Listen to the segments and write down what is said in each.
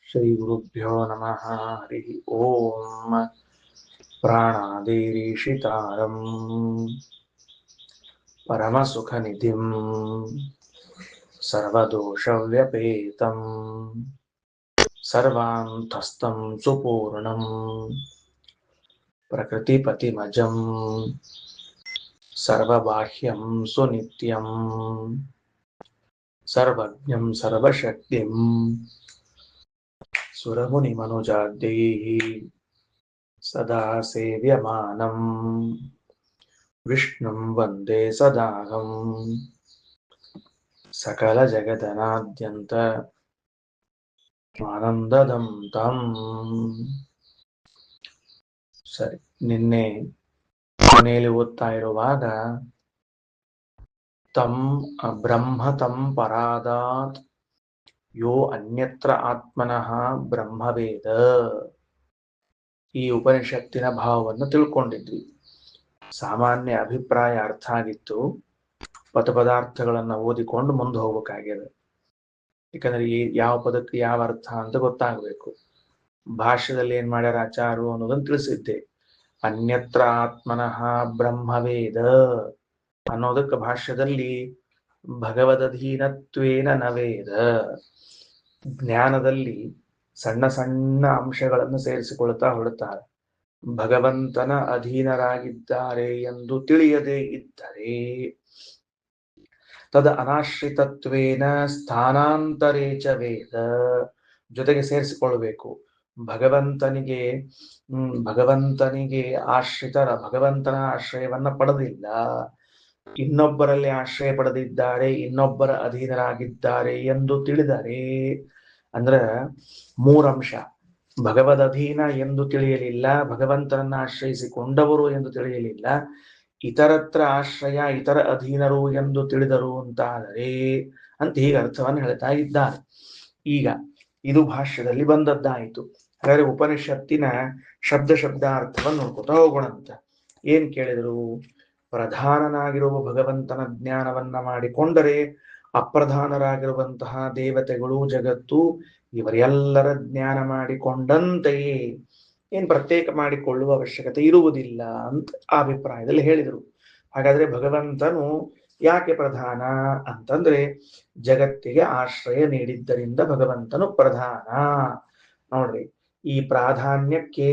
ಶ್ರೀ ಗುರುಭ್ಯೋ ನಮಃ ಹರಿ ಓಂ. ಪ್ರಾಣಾದೇರೀಶಿತಾರಂ ಪರಮಸುಖನಿಧಿಂ ಸರ್ವದೋಷವ್ಯಪೇತಂ ಸರ್ವಾಂತಸ್ಥಂ ಸುಪೂರ್ಣಂ ಪ್ರಕೃತಿಪತಿಮಜಂ ಸರ್ವಬಾಹ್ಯಂ ಸುನಿತ್ಯಂ ಸರ್ವಜ್ಞಂ ಸರ್ವಶಕ್ತಿಂ ಸುರಮುನಿಮನುಜಾದ್ಯೈಃ ಸದಾ ಸೇವ್ಯಮಾನಂ ವಿಷ್ಣುಂ ವಂದೇ ಸದಾಹಂ ಸಕಲ ಜಗದನಾದ್ಯಂತ ಆನಂದದಂ ತಂ. ಸರಿ, ನಿನ್ನೆ ಕೊನೆಯಲ್ಲಿ ಓದ್ತಾ ಇರುವಾಗ ತಂ ಬ್ರಹ್ಮ ತಂ ಪರಾದಾತ್ ಯೋ ಅನ್ಯತ್ರ ಆತ್ಮನಃ ಬ್ರಹ್ಮವೇದ, ಈ ಉಪನಿಷತ್ತಿನ ಭಾವವನ್ನು ತಿಳ್ಕೊಂಡಿದ್ವಿ. ಸಾಮಾನ್ಯ ಅಭಿಪ್ರಾಯ ಅರ್ಥ ಆಗಿತ್ತು. ಪದಾರ್ಥಗಳನ್ನು ಓದಿಕೊಂಡು ಮುಂದೆ ಹೋಗ್ಬೇಕಾಗ್ಯದ. ಯಾಕಂದ್ರೆ ಯಾವ ಪದಕ್ಕೆ ಯಾವ ಅರ್ಥ ಅಂತ ಗೊತ್ತಾಗಬೇಕು. ಭಾಷ್ಯದಲ್ಲಿ ಏನ್ ಮಾಡ್ಯಾರ ಆಚಾರು ಅನ್ನೋದನ್ನು ತಿಳಿಸಿದ್ದೆ. ಅನ್ಯತ್ರ ಆತ್ಮನಃ ಬ್ರಹ್ಮವೇದ ಅನ್ನೋದಕ್ಕೆ ಭಾಷ್ಯದಲ್ಲಿ ಭಗವದಧೀನತ್ವೇನ ನವೇದ, ಜ್ಞಾನದಲ್ಲಿ ಸಣ್ಣ ಸಣ್ಣ ಅಂಶಗಳನ್ನು ಸೇರಿಸಿಕೊಳ್ತಾ ಹೊರಡ್ತಾರೆ. ಭಗವಂತನ ಅಧೀನರಾಗಿದ್ದಾರೆ ಎಂದು ತಿಳಿಯದೇ ಇದ್ದರೆ ತದ ಅನಾಶ್ರಿತತ್ವೇನ ಸ್ಥಾನಾಂತರೇಚ ವೇದ, ಜೊತೆಗೆ ಸೇರಿಸಿಕೊಳ್ಬೇಕು. ಭಗವಂತನಿಗೆ ಆಶ್ರಿತರ, ಭಗವಂತನ ಆಶ್ರಯವನ್ನ ಪಡೆದಿಲ್ಲ, ಇನ್ನೊಬ್ಬರಲ್ಲಿ ಆಶ್ರಯ ಪಡೆದಿದ್ದಾರೆ, ಇನ್ನೊಬ್ಬರ ಅಧೀನರಾಗಿದ್ದಾರೆ ಎಂದು ತಿಳಿದರೆ, ಅಂದ್ರ ಮೂರಂಶ: ಭಗವದಧೀನ ಎಂದು ತಿಳಿಯಲಿಲ್ಲ, ಭಗವಂತನನ್ನ ಆಶ್ರಯಿಸಿಕೊಂಡವರು ಎಂದು ತಿಳಿಯಲಿಲ್ಲ, ಇತರತ್ರ ಆಶ್ರಯ ಇತರ ಅಧೀನರು ಎಂದು ತಿಳಿದರು ಅಂತಾದರೆ ಅಂತ ಹೀಗೆ ಅರ್ಥವನ್ನು ಹೇಳ್ತಾ ಇದ್ದಾರೆ. ಈಗ ಇದು ಭಾಷ್ಯದಲ್ಲಿ ಬಂದದ್ದಾಯಿತು. ಹಾಗಾದ್ರೆ ಉಪನಿಷತ್ತಿನ ಶಬ್ದಾರ್ಥವನ್ನು ನೋಡ್ಕೊತಾ ಹೋಗೋಣ ಅಂತ. ಏನ್ ಕೇಳಿದ್ರು? ಪ್ರಧಾನನಾಗಿರುವ ಭಗವಂತನ ಜ್ಞಾನವನ್ನ ಮಾಡಿಕೊಂಡರೆ ಅಪ್ರಧಾನರಾಗಿರುವಂತಹ ದೇವತೆಗಳು, ಜಗತ್ತು ಇವರೆಲ್ಲರ ಜ್ಞಾನ ಮಾಡಿಕೊಂಡಂತೆಯೇ, ಏನ್ ಪ್ರತ್ಯೇಕ ಮಾಡಿಕೊಳ್ಳುವ ಅವಶ್ಯಕತೆ ಇರುವುದಿಲ್ಲ ಅಂತ ಆ ಅಭಿಪ್ರಾಯದಲ್ಲಿ ಹೇಳಿದರು. ಹಾಗಾದ್ರೆ ಭಗವಂತನು ಯಾಕೆ ಪ್ರಧಾನ ಅಂತಂದ್ರೆ ಜಗತ್ತಿಗೆ ಆಶ್ರಯ ನೀಡಿದ್ದರಿಂದ ಭಗವಂತನು ಪ್ರಧಾನ. ನೋಡ್ರಿ, ಈ ಪ್ರಾಧಾನ್ಯಕ್ಕೆ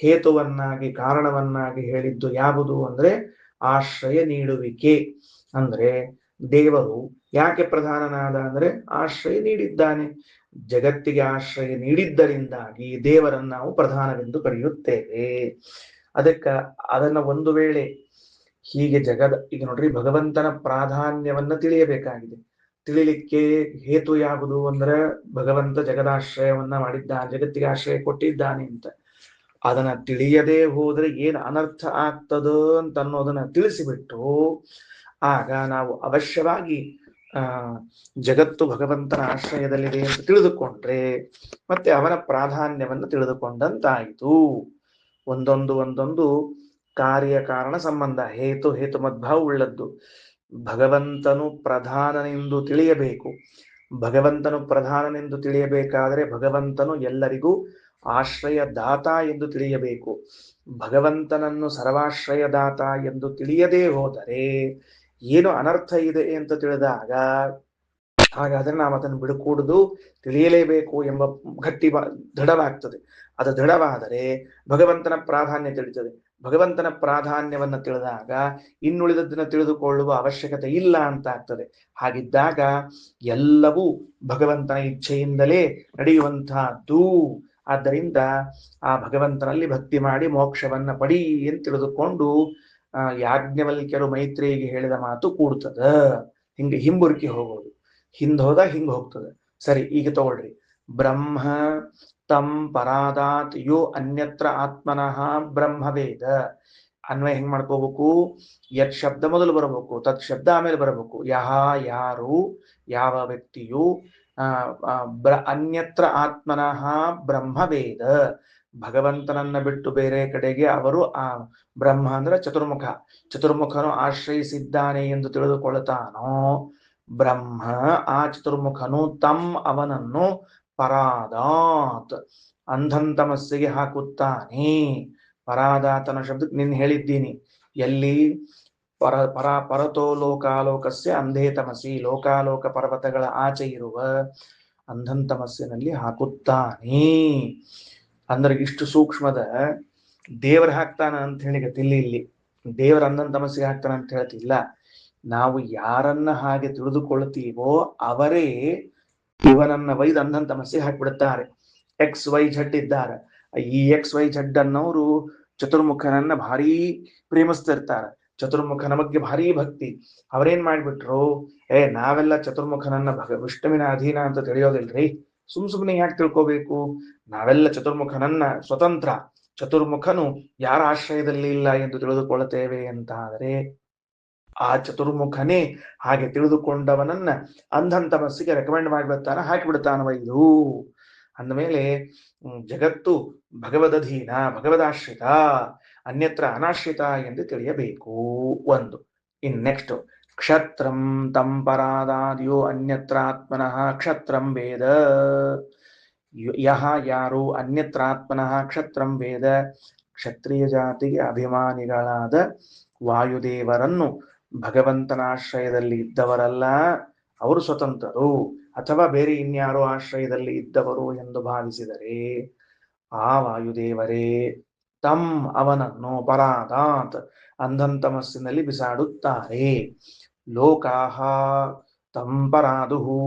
ಹೇತುವನ್ನಾಗಿ, ಕಾರಣವನ್ನಾಗಿ ಹೇಳಿದ್ದು ಯಾವುದು ಅಂದ್ರೆ ಆಶ್ರಯ ನೀಡುವಿಕೆ. ಅಂದ್ರೆ ದೇವರು ಯಾಕೆ ಪ್ರಧಾನನಾದ ಅಂದ್ರೆ ಆಶ್ರಯ ನೀಡಿದ್ದಾನೆ. ಜಗತ್ತಿಗೆ ಆಶ್ರಯ ನೀಡಿದ್ದರಿಂದಾಗಿ ದೇವರನ್ನು ನಾವು ಪ್ರಧಾನವೆಂದು ಕರೆಯುತ್ತೇವೆ. ಅದನ್ನ ಒಂದು ವೇಳೆ ಹೀಗೆ ಈಗ ನೋಡ್ರಿ, ಭಗವಂತನ ಪ್ರಾಧಾನ್ಯವನ್ನ ತಿಳಿಯಬೇಕಾಗಿದೆ. ತಿಳಿಲಿಕ್ಕೆ ಹೇತು ಯಾವುದು ಅಂದ್ರೆ ಭಗವಂತ ಜಗದಾಶ್ರಯವನ್ನ ಮಾಡಿದ್ದಾನೆ, ಜಗತ್ತಿಗೆ ಆಶ್ರಯ ಕೊಟ್ಟಿದ್ದಾನೆ ಅಂತ. ಅದನ್ನ ತಿಳಿಯದೇ ಹೋದ್ರೆ ಏನು ಅನರ್ಥ ಆಗ್ತದ ಅಂತ ಅನ್ನೋದನ್ನ ತಿಳಿಸಿಬಿಟ್ಟು ಆಗ ನಾವು ಅವಶ್ಯವಾಗಿ ಜಗತ್ತು ಭಗವಂತನ ಆಶ್ರಯದಲ್ಲಿದೆ ಅಂತ ತಿಳಿದುಕೊಂಡ್ರೆ ಮತ್ತೆ ಅವನ ಪ್ರಾಧಾನ್ಯವನ್ನು ತಿಳಿದುಕೊಂಡಂತಾಯಿತು. ಒಂದೊಂದು ಕಾರ್ಯಕಾರಣ ಸಂಬಂಧ, ಹೇತು ಮದ್ಭಾವ ಉಳ್ಳದ್ದು. ಭಗವಂತನು ಪ್ರಧಾನನೆಂದು ತಿಳಿಯಬೇಕು. ಭಗವಂತನು ಪ್ರಧಾನನೆಂದು ತಿಳಿಯಬೇಕಾದರೆ ಭಗವಂತನು ಎಲ್ಲರಿಗೂ ಆಶ್ರಯದಾತ ಎಂದು ತಿಳಿಯಬೇಕು. ಭಗವಂತನನ್ನು ಸರ್ವಾಶ್ರಯದಾತ ಎಂದು ತಿಳಿಯದೇ ಹೋದರೆ ಏನು ಅನರ್ಥ ಇದೆ ಅಂತ ತಿಳಿದಾಗ ಹಾಗಾದ್ರೆ ನಾವು ಅದನ್ನು ಬಿಡುಕೂಡುದು, ತಿಳಿಯಲೇಬೇಕು ಎಂಬ ದೃಢವಾಗ್ತದೆ. ಅದು ದೃಢವಾದರೆ ಭಗವಂತನ ಪ್ರಾಧಾನ್ಯ ತಿಳಿತದೆ. ಭಗವಂತನ ಪ್ರಾಧಾನ್ಯವನ್ನ ತಿಳಿದಾಗ ಇನ್ನುಳಿದದ್ದನ್ನು ತಿಳಿದುಕೊಳ್ಳುವ ಅವಶ್ಯಕತೆ ಇಲ್ಲ ಅಂತ ಆಗ್ತದೆ. ಹಾಗಿದ್ದಾಗ ಎಲ್ಲವೂ ಭಗವಂತನ ಇಚ್ಛೆಯಿಂದಲೇ ನಡೆಯುವಂತಹದ್ದು. ಆದ್ದರಿಂದ ಆ ಭಗವಂತನಲ್ಲಿ ಭಕ್ತಿ ಮಾಡಿ ಮೋಕ್ಷವನ್ನ ಪಡಿ ಅಂತ ತಿಳಿದುಕೊಂಡು ಯಾಜ್ಞವಲ್ಕ್ಯರು ಮೈತ್ರೇಯಿಗೆ ಹೇಳಿದ ಮಾತು ಕೂಡ್ತದ. ಹಿಂಗೆ ಹಿಂಬುರುಕಿ ಹೋಗೋದು, ಹಿಂದೋದ ಹಿಂಗ್ ಹೋಗ್ತದೆ. ಸರಿ, ಈಗ ತಗೊಳ್ರಿ. ಬ್ರಹ್ಮ ತಂ ಪರಾದಾತ್ ಯೋ ಅನ್ಯತ್ರ ಆತ್ಮನಃ ಬ್ರಹ್ಮವೇದ. ಅನ್ವಯ ಹೆಂಗ್ ಮಾಡ್ಕೋಬೇಕು? ಯತ್ ಶಬ್ದ ಮೊದಲು ಬರಬೇಕು, ತತ್ ಶಬ್ದ ಆಮೇಲೆ ಬರಬೇಕು. ಯಾರು, ಯಾವ ವ್ಯಕ್ತಿಯು ಅನ್ಯತ್ರ ಆತ್ಮನಃ ಬ್ರಹ್ಮವೇದ, ಭಗವಂತನನ್ನ ಬಿಟ್ಟು ಬೇರೆ ಕಡೆಗೆ ಅವರು ಬ್ರಹ್ಮ ಅಂದ್ರೆ ಚತುರ್ಮುಖನು ಆಶ್ರಯಿಸಿದ್ದಾನೆ ಎಂದು ತಿಳಿದುಕೊಳ್ತಾನೋ, ಬ್ರಹ್ಮ ಆ ಚತುರ್ಮುಖನು ಅವನನ್ನು ಪರಾದಾತ್ ಅಂಧಂತಮಸ್ಸಿಗೆ ಹಾಕುತ್ತಾನೆ. ಪರಾದಾತನ ಶಬ್ದಕ್ಕೆ ನಿನ್ನ ಹೇಳಿದ್ದೀನಿ. ಎಲ್ಲಿ? ಪರತೋ ಲೋಕಾಲೋಕಸ್ಯ ಅಂಧೇ ತಮಸಿ, ಲೋಕಾಲೋಕ ಪರ್ವತಗಳ ಆಚೆ ಇರುವ ಅಂಧಂತಮಸ್ಸಿನಲ್ಲಿ ಹಾಕುತ್ತಾನೆ. ಅಂದ್ರೆ ಇಷ್ಟು ಸೂಕ್ಷ್ಮದ ದೇವರು ಹಾಕ್ತಾನ ಅಂತ ಹೇಳಿ ಗತಿಲ್ಲಿ. ಇಲ್ಲಿ ದೇವರ ಅಂಧಂತಮಸ್ಸಿಗೆ ಹಾಕ್ತಾನ ಅಂತ ಹೇಳ್ತಿಲ್ಲ. ನಾವು ಯಾರನ್ನ ಹಾಗೆ ತಿಳಿದುಕೊಳ್ತೀವೋ ಅವರೇ ಇವನನ್ನ ವೈದ್ ಅಂಧಂತಮಸ್ಸಿಗೆ ಹಾಕ್ಬಿಡುತ್ತಾರೆ. XYZ ಇದ್ದಾರೆ. ಈ XYZ ಅನ್ನೋರು ಚತುರ್ಮುಖನನ್ನ ಭಾರಿ ಪ್ರೇಮಿಸ್ತಿರ್ತಾರೆ. ಚತುರ್ಮುಖನ ಬಗ್ಗೆ ಭಾರಿ ಭಕ್ತಿ. ಅವರೇನ್ ಮಾಡ್ಬಿಟ್ರು, ನಾವೆಲ್ಲ ಚತುರ್ಮುಖನನ್ನ ವಿಷ್ಣುವಿನ ಅಧೀನ ಅಂತ ತಿಳಿಯೋದಿಲ್ರಿ, ಸುಮ್ನೆ ಯಾಕೆ ತಿಳ್ಕೋಬೇಕು, ನಾವೆಲ್ಲ ಚತುರ್ಮುಖನನ್ನ ಸ್ವತಂತ್ರ, ಚತುರ್ಮುಖನು ಯಾರ ಆಶ್ರಯದಲ್ಲಿ ಇಲ್ಲ ಎಂದು ತಿಳಿದುಕೊಳ್ಳುತ್ತೇವೆ ಅಂತ ಆದರೆ ಆ ಚತುರ್ಮುಖನೇ ಹಾಗೆ ತಿಳಿದುಕೊಂಡವನನ್ನ ಅಂಧಂತಮಸ್ಸಿಗೆ ರೆಕಮೆಂಡ್ ಮಾಡಿಬಿಡ್ತಾನ, ಹಾಕಿಬಿಡ್ತಾನವ ಇದು. ಅಂದಮೇಲೆ ಜಗತ್ತು ಭಗವದಧೀನ, ಭಗವದಾಶ್ರಿತ, ಅನ್ಯತ್ರ ಅನಾಶ್ರಿತ ಎಂದು ತಿಳಿಯಬೇಕು ಒಂದು. ಇನ್ ನೆಕ್ಸ್ಟ್, ಕ್ಷತ್ರಂ ತಂ ಪರಾದಾದ್ಯೋ ಅನ್ಯತ್ರಾತ್ಮನಃ ಕ್ಷತ್ರಂ ವೇದ. ಯಾರು ಅನ್ಯತ್ರಾತ್ಮನಃ ಕ್ಷತ್ರಂ ವೇದ, ಕ್ಷತ್ರಿಯ ಜಾತಿಗೆ ಅಭಿಮಾನಿಗಳಾದ ವಾಯುದೇವರನ್ನು ಭಗವಂತನ ಆಶ್ರಯದಲ್ಲಿ ಇದ್ದವರಲ್ಲ, ಅವರು ಸ್ವತಂತ್ರರು ಅಥವಾ ಬೇರೆ ಇನ್ಯಾರೋ ಆಶ್ರಯದಲ್ಲಿ ಇದ್ದವರು ಎಂದು ಭಾವಿಸಿದರೆ ಆ ವಾಯುದೇವರೇ ತಂ ಅವನನ್ನು ಪರಾದಾತ್ ಅಂಧಂತಮಸ್ಸಿನಲ್ಲಿ ಬಿಸಾಡುತ್ತಾರೆ. ಲೋಕಾಹ ತಂ ಪರಾದುಹು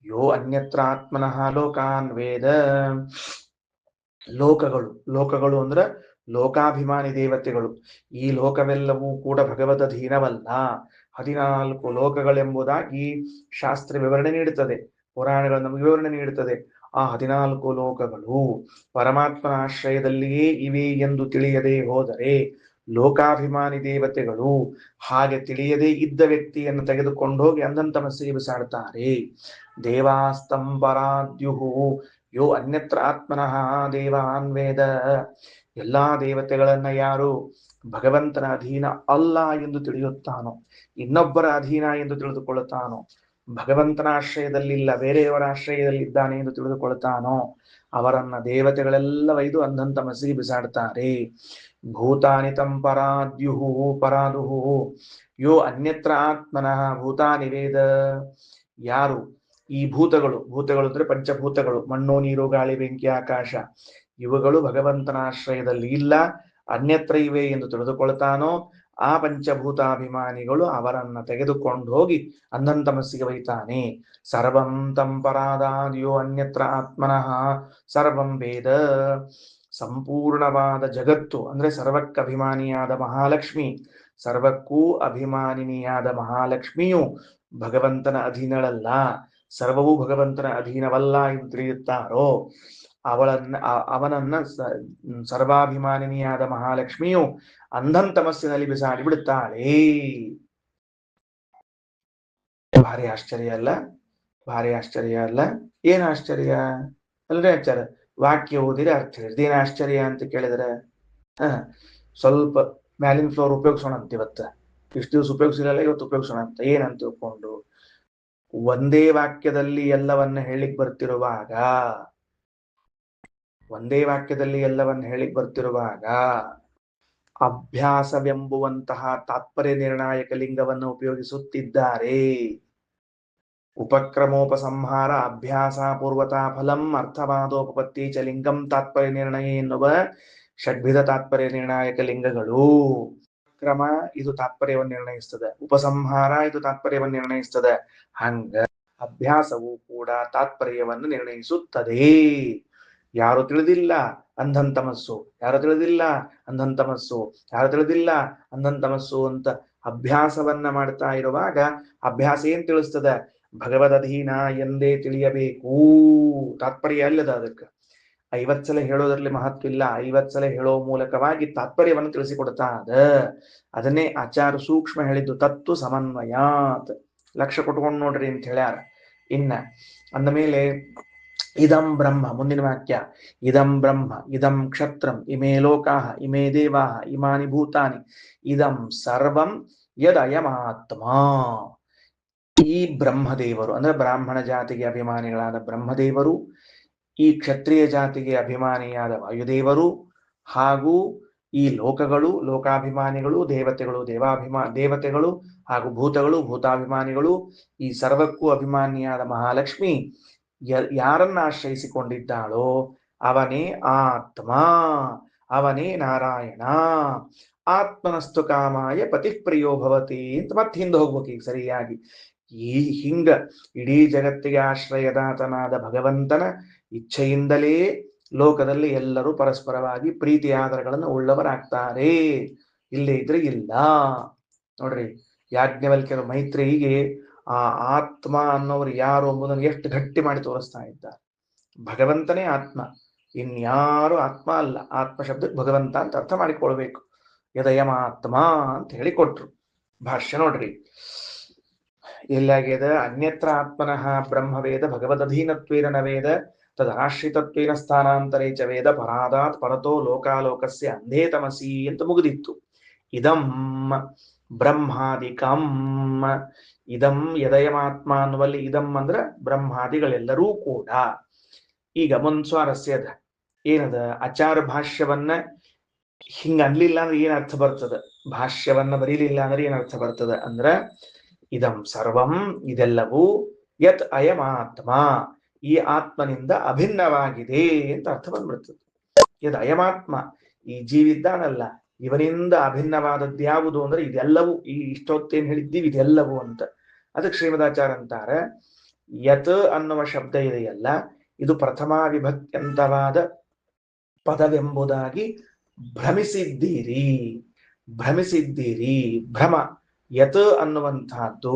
ಯೋ ಅನ್ಯತ್ರಾತ್ಮನಃ ಲೋಕಾನ್ ವೇದ. ಲೋಕಗಳು ಅಂದ್ರೆ ಲೋಕಾಭಿಮಾನಿ ದೇವತೆಗಳು. ಈ ಲೋಕವೆಲ್ಲವೂ ಕೂಡ ಭಗವದಧೀನವಲ್ಲ. 14 ಲೋಕಗಳೆಂಬುದಾಗಿ ಶಾಸ್ತ್ರ ವಿವರಣೆ ನೀಡುತ್ತದೆ, ಪುರಾಣಗಳು ನಮಗೆ ವಿವರಣೆ ನೀಡುತ್ತದೆ. ಆ 14 ಲೋಕಗಳು ಪರಮಾತ್ಮನ ಆಶ್ರಯದಲ್ಲಿಯೇ ಇವೆ ಎಂದು ತಿಳಿಯದೆ ಹೋದರೆ ಲೋಕಾಭಿಮಾನಿ ದೇವತೆಗಳು ಹಾಗೆ ತಿಳಿಯದೇ ಇದ್ದ ವ್ಯಕ್ತಿಯನ್ನು ತೆಗೆದುಕೊಂಡು ಹೋಗಿ ಅಂಧಂತಮಸ್ಸಿಗೆ ಬಿಸಾಡುತ್ತಾರೆ. ದೇವಾಸ್ತಂಬರಾದ್ಯುಹು ಯೋ ಅನ್ಯತ್ರ ಆತ್ಮನಃ ದೇವಾನ್ ವೇದ. ಎಲ್ಲಾ ದೇವತೆಗಳನ್ನ ಯಾರು ಭಗವಂತನ ಅಧೀನ ಅಲ್ಲ ಎಂದು ತಿಳಿಯುತ್ತಾನೋ, ಇನ್ನೊಬ್ಬರ ಅಧೀನ ಎಂದು ತಿಳಿದುಕೊಳ್ಳುತ್ತಾನೋ, ಭಗವಂತನ ಆಶ್ರಯದಲ್ಲಿಲ್ಲ ಬೇರೆಯವರ ಆಶ್ರಯದಲ್ಲಿ ಇದ್ದಾನೆ ಎಂದು ತಿಳಿದುಕೊಳ್ಳುತ್ತಾನೋ ಅವರನ್ನ ದೇವತೆಗಳೆಲ್ಲ ಒಯ್ದು ಅಂಧಂತಮಸ್ಸಿಗೆ ಬಿಸಾಡ್ತಾರೆ. ಭೂತಾನಿ ತಂ ಪರಾದುಹು ಯೋ ಅನ್ಯತ್ರ ಆತ್ಮನಃ ಭೂತಾನಿ ವೇದ. ಯಾರು ಈ ಭೂತಗಳು ಅಂದ್ರೆ ಪಂಚಭೂತಗಳು, ಮಣ್ಣು ನೀರು ಗಾಳಿ ಬೆಂಕಿ ಆಕಾಶ, ಇವುಗಳು ಭಗವಂತನ ಆಶ್ರಯದಲ್ಲಿ ಇಲ್ಲ ಅನ್ಯತ್ರ ಇವೆ ಎಂದು ತಿಳಿದುಕೊಳ್ತಾನೋ ಆ ಪಂಚಭೂತಾಭಿಮಾನಿಗಳು ಅವರನ್ನ ತೆಗೆದುಕೊಂಡು ಹೋಗಿ ಅಂಧಂತಮಸ್ಸಿಗೆ ಒಯ್ತಾನೆ. ಸರ್ವಂ ತಂ ಪರಾದಾದ್ಯೋ ಅನ್ಯತ್ರ ಆತ್ಮನಃ ಸರ್ವಂ ವೇದ. ಸಂಪೂರ್ಣವಾದ ಜಗತ್ತು ಅಂದ್ರೆ ಸರ್ವಕ್ಕ ಅಭಿಮಾನಿಯಾದ ಮಹಾಲಕ್ಷ್ಮಿ, ಸರ್ವಕ್ಕೂ ಅಭಿಮಾನಿನಿಯಾದ ಮಹಾಲಕ್ಷ್ಮಿಯು ಭಗವಂತನ ಅಧೀನಳಲ್ಲ, ಸರ್ವವೂ ಭಗವಂತನ ಅಧೀನವಲ್ಲ ಎಂದು ತಿಳಿಯುತ್ತಾರೋ ಅವನನ್ನ ಸರ್ವಾಭಿಮಾನಿನಿಯಾದ ಮಹಾಲಕ್ಷ್ಮಿಯು ಅಂಧಂತಮಸ್ಸಿನಲ್ಲಿ ಬಿಸಾಡಿ ಬಿಡುತ್ತಾಳೆ. ಭಾರಿ ಆಶ್ಚರ್ಯ ಅಲ್ಲ? ಭಾರಿ ಆಶ್ಚರ್ಯ ಅಲ್ಲ? ಏನ್ ಆಶ್ಚರ್ಯ ಅಲ್ರಿ ಆಚಾರ? ವಾಕ್ಯ ಓದಿದ್ರೆ ಅರ್ಥ ಹೇಳಿದ್ರೆ ಏನ್ ಆಶ್ಚರ್ಯ ಅಂತ ಕೇಳಿದ್ರೆ ಸ್ವಲ್ಪ ಮ್ಯಾಲಿನ ಫ್ಲೋರ್ ಉಪಯೋಗಿಸೋಣ ಅಂತ. ಇಷ್ಟು ದಿವಸ ಉಪಯೋಗಿಸಿರಲ್ಲ, ಇವತ್ತು ಉಪಯೋಗಿಸೋಣ ಅಂತ. ಏನಂತ ತಿಳ್ಕೊಂಡು ಒಂದೇ ವಾಕ್ಯದಲ್ಲಿ ಎಲ್ಲವನ್ನ ಹೇಳಿಕ್ ಬರ್ತಿರುವಾಗ ಅಭ್ಯಾಸವೆಂಬುವಂತಹ ತಾತ್ಪರ್ಯ ನಿರ್ಣಾಯಕ ಲಿಂಗವನ್ನು ಉಪಯೋಗಿಸುತ್ತಿದ್ದಾರೆ. ಉಪಕ್ರಮೋಪಸಂಹಾರ ಅಭ್ಯಾಸ ಪೂರ್ವತಾ ಫಲಂ ಅರ್ಥವಾದೋಪಪತ್ತಿ ಚ ಲಿಂಗಂ ತಾತ್ಪರ್ಯ ನಿರ್ಣಯ ಎನ್ನುವ ಷಡ್ವಿಧ ತಾತ್ಪರ್ಯ ನಿರ್ಣಾಯಕ ಲಿಂಗಗಳು. ಕ್ರಮ ಇದು ತಾತ್ಪರ್ಯವನ್ನು ನಿರ್ಣಯಿಸ್ತದೆ, ಉಪಸಂಹಾರ ಇದು ತಾತ್ಪರ್ಯವನ್ನು ನಿರ್ಣಯಿಸ್ತದೆ. ಹಂಗ ಅಭ್ಯಾಸವು ಕೂಡ ತಾತ್ಪರ್ಯವನ್ನು ನಿರ್ಣಯಿಸುತ್ತದೆ. ಯಾರು ತಿಳಿದಿಲ್ಲ ಅಂಧಂತಮಸ್ಸು, ಯಾರು ತಿಳಿದಿಲ್ಲ ಅಂಧಂತಮಸ್ಸು, ಯಾರು ತಿಳಿದಿಲ್ಲ ಅಂಧಂತಮಸ್ಸು ಅಂತ ಅಭ್ಯಾಸವನ್ನ ಮಾಡ್ತಾ ಇರುವಾಗ ಅಭ್ಯಾಸ ಏನ್ ತಿಳಿಸ್ತದ? ಭಗವದಧೀನ ಎಂದೇ ತಿಳಿಯಬೇಕು. ತಾತ್ಪರ್ಯ ಅಲ್ಲದ. ಅದಕ್ಕೆ 50 ಸಲ ಹೇಳೋದ್ರಲ್ಲಿ ಮಹತ್ವ ಇಲ್ಲ, 50 ಸಲ ಹೇಳೋ ಮೂಲಕವಾಗಿ ತಾತ್ಪರ್ಯವನ್ನು ತಿಳಿಸಿಕೊಡ್ತಾದ. ಅದನ್ನೇ ಆಚಾರ ಸೂಕ್ಷ್ಮ ಹೇಳಿದ್ದು ತತ್ವ ಸಮನ್ವಯಾತ್. ಲಕ್ಷ್ಯ ಕೊಟ್ಕೊಂಡು ನೋಡ್ರಿ ಅಂತ ಹೇಳ್ಯಾರ. ಇನ್ನ ಅಂದ ಮೇಲೆ ಇದಂ ಬ್ರಹ್ಮ, ಮುಂದಿನ ವಾಕ್ಯ, ಇದಂ ಬ್ರಹ್ಮ ಇದಂ ಕ್ಷತ್ರಂ ಇಮೇ ಲೋಕಾಹ ಇಮೇ ದೇವಾಹ ಇಮಾನಿ ಭೂತಾನಿ ಇದಂ ಸರ್ವಂ ಯದಯಮಾತ್ಮ. ಈ ಬ್ರಹ್ಮದೇವರು ಅಂದ್ರೆ ಬ್ರಾಹ್ಮಣ ಜಾತಿಗೆ ಅಭಿಮಾನಿಗಳಾದ ಬ್ರಹ್ಮದೇವರು, ಈ ಕ್ಷತ್ರಿಯ ಜಾತಿಗೆ ಅಭಿಮಾನಿಯಾದ ವಾಯುದೇವರು, ಹಾಗೂ ಈ ಲೋಕಗಳು ಲೋಕಾಭಿಮಾನಿಗಳು, ದೇವತೆಗಳು ಹಾಗೂ ಭೂತಗಳು ಭೂತಾಭಿಮಾನಿಗಳು, ಈ ಸರ್ವಕ್ಕೂ ಅಭಿಮಾನಿಯಾದ ಮಹಾಲಕ್ಷ್ಮಿ ಯಾರನ್ನ ಆಶ್ರಯಿಸಿಕೊಂಡಿದ್ದಾಳೋ ಅವನೇ ಆತ್ಮ, ಅವನೇ ನಾರಾಯಣ. ಆತ್ಮನಸ್ತು ಕಾಮಾಯ ಪತಿಪ್ರಿಯೋ ಭವತಿ ಅಂತ ಮತ್ತೆ ಹಿಂದೆ ಹೋಗ್ಬೇಕು ಈಗ ಸರಿಯಾಗಿ. ಈ ಹಿಂಗ ಇಡೀ ಜಗತ್ತಿಗೆ ಆಶ್ರಯದಾತನಾದ ಭಗವಂತನ ಇಚ್ಛೆಯಿಂದಲೇ ಲೋಕದಲ್ಲಿ ಎಲ್ಲರೂ ಪರಸ್ಪರವಾಗಿ ಪ್ರೀತಿ ಆದರಗಳನ್ನು ಉಳ್ಳವರಾಗ್ತಾರೆ. ಇಲ್ಲೇ ಇದ್ರೆ ಇಲ್ಲ. ನೋಡ್ರಿ, ಯಾಜ್ಞವಲ್ಕ್ಯರು ಮೈತ್ರೇಯಿಗೆ ಆ ಆತ್ಮ ಅನ್ನೋರು ಯಾರು ಎಂಬುದನ್ನು ಎಷ್ಟು ಗಟ್ಟಿ ಮಾಡಿ ತೋರಿಸ್ತಾ ಇದ್ದಾರೆ. ಭಗವಂತನೇ ಆತ್ಮ, ಇನ್ಯಾರು ಆತ್ಮ ಅಲ್ಲ. ಆತ್ಮ ಶಬ್ದಕ್ಕೆ ಭಗವಂತ ಅಂತ ಅರ್ಥ ಮಾಡಿಕೊಳ್ಬೇಕು. ಯದಯಮಾತ್ಮ ಅಂತ ಹೇಳಿ ಕೊಟ್ರು ಭಾಷ್ಯ. ನೋಡ್ರಿ, ಎಲ್ಲಾಗ್ಯದ ಅನ್ಯತ್ರ ಆತ್ಮನಃ ಬ್ರಹ್ಮವೇದ ಭಗವದಧೀನತ್ವೇನ ನ ವೇದ ತದಾಶ್ರಿತತ್ವೇನ ಸ್ಥಾನಾಂತರೇ ಚ ವೇದ ಪರಾದಾತ್ ಪರತೋ ಲೋಕಾಲೋಕಸ್ಯ ಅಂಧೇ ತಮಸಿ ಅಂತ ಮುಗಿದಿತ್ತು. ಇದಂ ಬ್ರಹ್ಮಾದಿಕಂ, ಇದಂ ಯದಯಮಾತ್ಮ ಅನ್ನುವಲ್ಲಿ ಇದಂ ಅಂದ್ರ ಬ್ರಹ್ಮಾದಿಗಳೆಲ್ಲರೂ ಕೂಡ. ಈಗ ಮುಂದ್ ಸ್ವಾರಸ್ಯದ ಏನದ ಆಚಾರ ಭಾಷ್ಯವನ್ನ ಹಿಂಗ ಅನ್ಲಿಲ್ಲ ಅಂದ್ರೆ ಏನ್ ಅರ್ಥ ಬರ್ತದ, ಭಾಷ್ಯವನ್ನ ಬರೀಲಿಲ್ಲ ಅಂದ್ರೆ ಏನ್ ಅರ್ಥ ಬರ್ತದ ಅಂದ್ರ ಇದಂ ಸರ್ವಂ ಇದೆಲ್ಲವೂ ಯತ್ ಅಯಮಾತ್ಮ ಈ ಆತ್ಮನಿಂದ ಅಭಿನ್ನವಾಗಿದೆ ಅಂತ ಅರ್ಥ ಬಂದ್ಬಿಡ್ತದೆ. ಯದ್ ಅಯಮಾತ್ಮ ಈ ಜೀವಿದ್ದಾನಲ್ಲ ಇವನಿಂದ ಅಭಿನ್ನವಾದದ್ದು ಯಾವುದು ಅಂದ್ರೆ ಇದೆಲ್ಲವೂ, ಈ ಇಷ್ಟೊತ್ತೇನ್ ಹೇಳಿದ್ದೀವಿ ಇದೆಲ್ಲವೂ ಅಂತ. ಅದಕ್ಕೆ ಶ್ರೀಮದಾಚಾರ್ಯ ಅಂತಾರೆ, ಯತ್ ಅನ್ನುವ ಶಬ್ದ ಇದೆಯಲ್ಲ ಇದು ಪ್ರಥಮ ವಿಭಕ್ತ್ಯಂತವಾದ ಪದವೆಂಬುದಾಗಿ ಭ್ರಮಿಸಿದ್ದೀರಿ. ಭ್ರಮ ಯತ್ ಅನ್ನುವಂತಹದ್ದು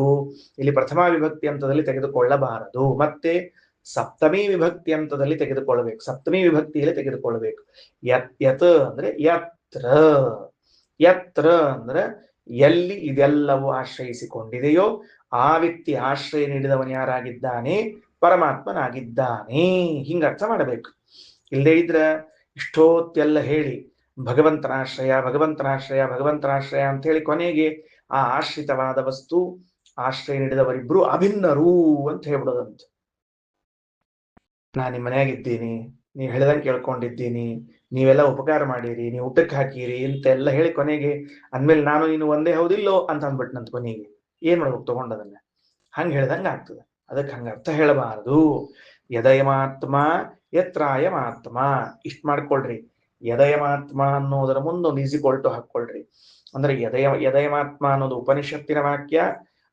ಇಲ್ಲಿ ಪ್ರಥಮ ವಿಭಕ್ತಿ ಹಂತದಲ್ಲಿ ತೆಗೆದುಕೊಳ್ಳಬಾರದು, ಮತ್ತೆ ಸಪ್ತಮಿ ವಿಭಕ್ತಿ ಹಂತದಲ್ಲಿ ತೆಗೆದುಕೊಳ್ಳಬೇಕು, ಸಪ್ತಮಿ ವಿಭಕ್ತಿಯಲ್ಲಿ ತೆಗೆದುಕೊಳ್ಳಬೇಕು. ಯತ್ ಅಂದ್ರೆ ಯತ್ರ, ಯತ್ರ ಅಂದ್ರೆ ಎಲ್ಲಿ ಇದೆಲ್ಲವೂ ಆಶ್ರಯಿಸಿಕೊಂಡಿದೆಯೋ ಆ ವ್ಯಕ್ತಿ ಆಶ್ರಯ ನೀಡಿದವನು ಯಾರಾಗಿದ್ದಾನೆ, ಪರಮಾತ್ಮನಾಗಿದ್ದಾನೆ. ಹಿಂಗ ಅರ್ಥ ಮಾಡಬೇಕು. ಇಲ್ಲದೇ ಇದ್ರ ಇಷ್ಟೊತ್ತೆಲ್ಲ ಹೇಳಿ ಭಗವಂತನಾಶ್ರಯ ಭಗವಂತನಾಶ್ರಯ ಭಗವಂತನಾಶ್ರಯ ಅಂತ ಹೇಳಿ ಕೊನೆಗೆ ಆ ಆಶ್ರಿತವಾದ ವಸ್ತು ಆಶ್ರಯ ನೀಡಿದವರಿಬ್ರು ಅಭಿನ್ನರು ಅಂತ ಹೇಳ್ಬಿಡೋದಂತ. ನಾನು ನಿಮ್ಮ ಮನೆಯಾಗಿದ್ದೀನಿ, ನೀವು ಹೇಳಿದಂಗೆ ಕೇಳ್ಕೊಂಡಿದ್ದೀನಿ, ನೀವೆಲ್ಲ ಉಪಕಾರ ಮಾಡಿರಿ, ನೀವು ಊಟಕ್ಕೆ ಹಾಕಿರಿ ಅಂತ ಎಲ್ಲ ಹೇಳಿ ಕೊನೆಗೆ ಅಂದ್ಮೇಲೆ ನಾನು ನೀನು ಒಂದೇ ಹೌದಿಲ್ಲೋ ಅಂತ ಅಂದ್ಬಿಟ್ನಂತ. ಕೊನೆಗೆ ಏನ್ ಮಾಡ್ಬೇಕು ತಗೊಂಡದನ್ನ, ಹಂಗ ಹೇಳ್ದಂಗ ಆಗ್ತದೆ. ಅದಕ್ಕೆ ಹಂಗ ಅರ್ಥ ಹೇಳಬಾರದು. ಯದಯಮಾತ್ಮ ಯತ್ರಾಯಮಾತ್ಮ ಇಷ್ಟ ಮಾಡ್ಕೊಳ್ರಿ. ಯದಯಮಾತ್ಮ ಅನ್ನೋದರ ಮುಂದೊಂದು ಈಸಿಕೊಳ್ಟು ಹಾಕೊಳ್ರಿ. ಅಂದ್ರೆ ಯದಯಮಾತ್ಮ ಅನ್ನೋದು ಉಪನಿಷತ್ತಿನ ವಾಕ್ಯ.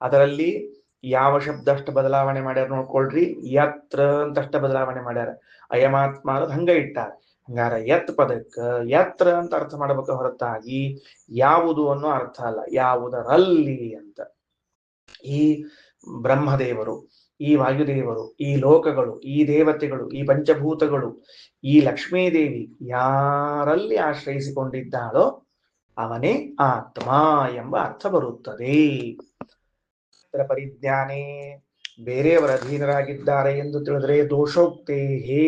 ಅದರಲ್ಲಿ ಯಾವ ಶಬ್ದ ಅಷ್ಟು ಬದಲಾವಣೆ ಮಾಡ್ಯಾರ ನೋಡ್ಕೊಳ್ರಿ. ಯತ್ರ ಅಂತ ಅಷ್ಟ ಬದಲಾವಣೆ ಮಾಡ್ಯಾರ, ಅಯಮಾತ್ಮ ಅನ್ನೋದು ಹಂಗ ಇಟ್ಟಾರ. ಹಂಗಾರ ಯತ್ ಪದಕ್ಕ ಯತ್ರ ಅಂತ ಅರ್ಥ ಮಾಡಬೇಕು ಹೊರತಾಗಿ ಯಾವುದು ಅನ್ನೋ ಅರ್ಥ ಅಲ್ಲ, ಯಾವುದರಲ್ಲಿ ಅಂತ. ಈ ಬ್ರಹ್ಮದೇವರು, ಈ ವಾಯುದೇವರು, ಈ ಲೋಕಗಳು, ಈ ದೇವತೆಗಳು, ಈ ಪಂಚಭೂತಗಳು, ಈ ಲಕ್ಷ್ಮೀದೇವಿ ಯಾರಲ್ಲಿ ಆಶ್ರಯಿಸಿಕೊಂಡಿದ್ದಾಳೋ ಅವನೇ ಆತ್ಮ ಎಂಬ ಅರ್ಥ ಬರುತ್ತದೆ. ಪರಿಜ್ಞಾನೇ ಬೇರೆಯವರ ಅಧೀನರಾಗಿದ್ದಾರೆ ಎಂದು ತಿಳಿದ್ರೆ ದೋಷೋಕ್ತೇ ಹೇ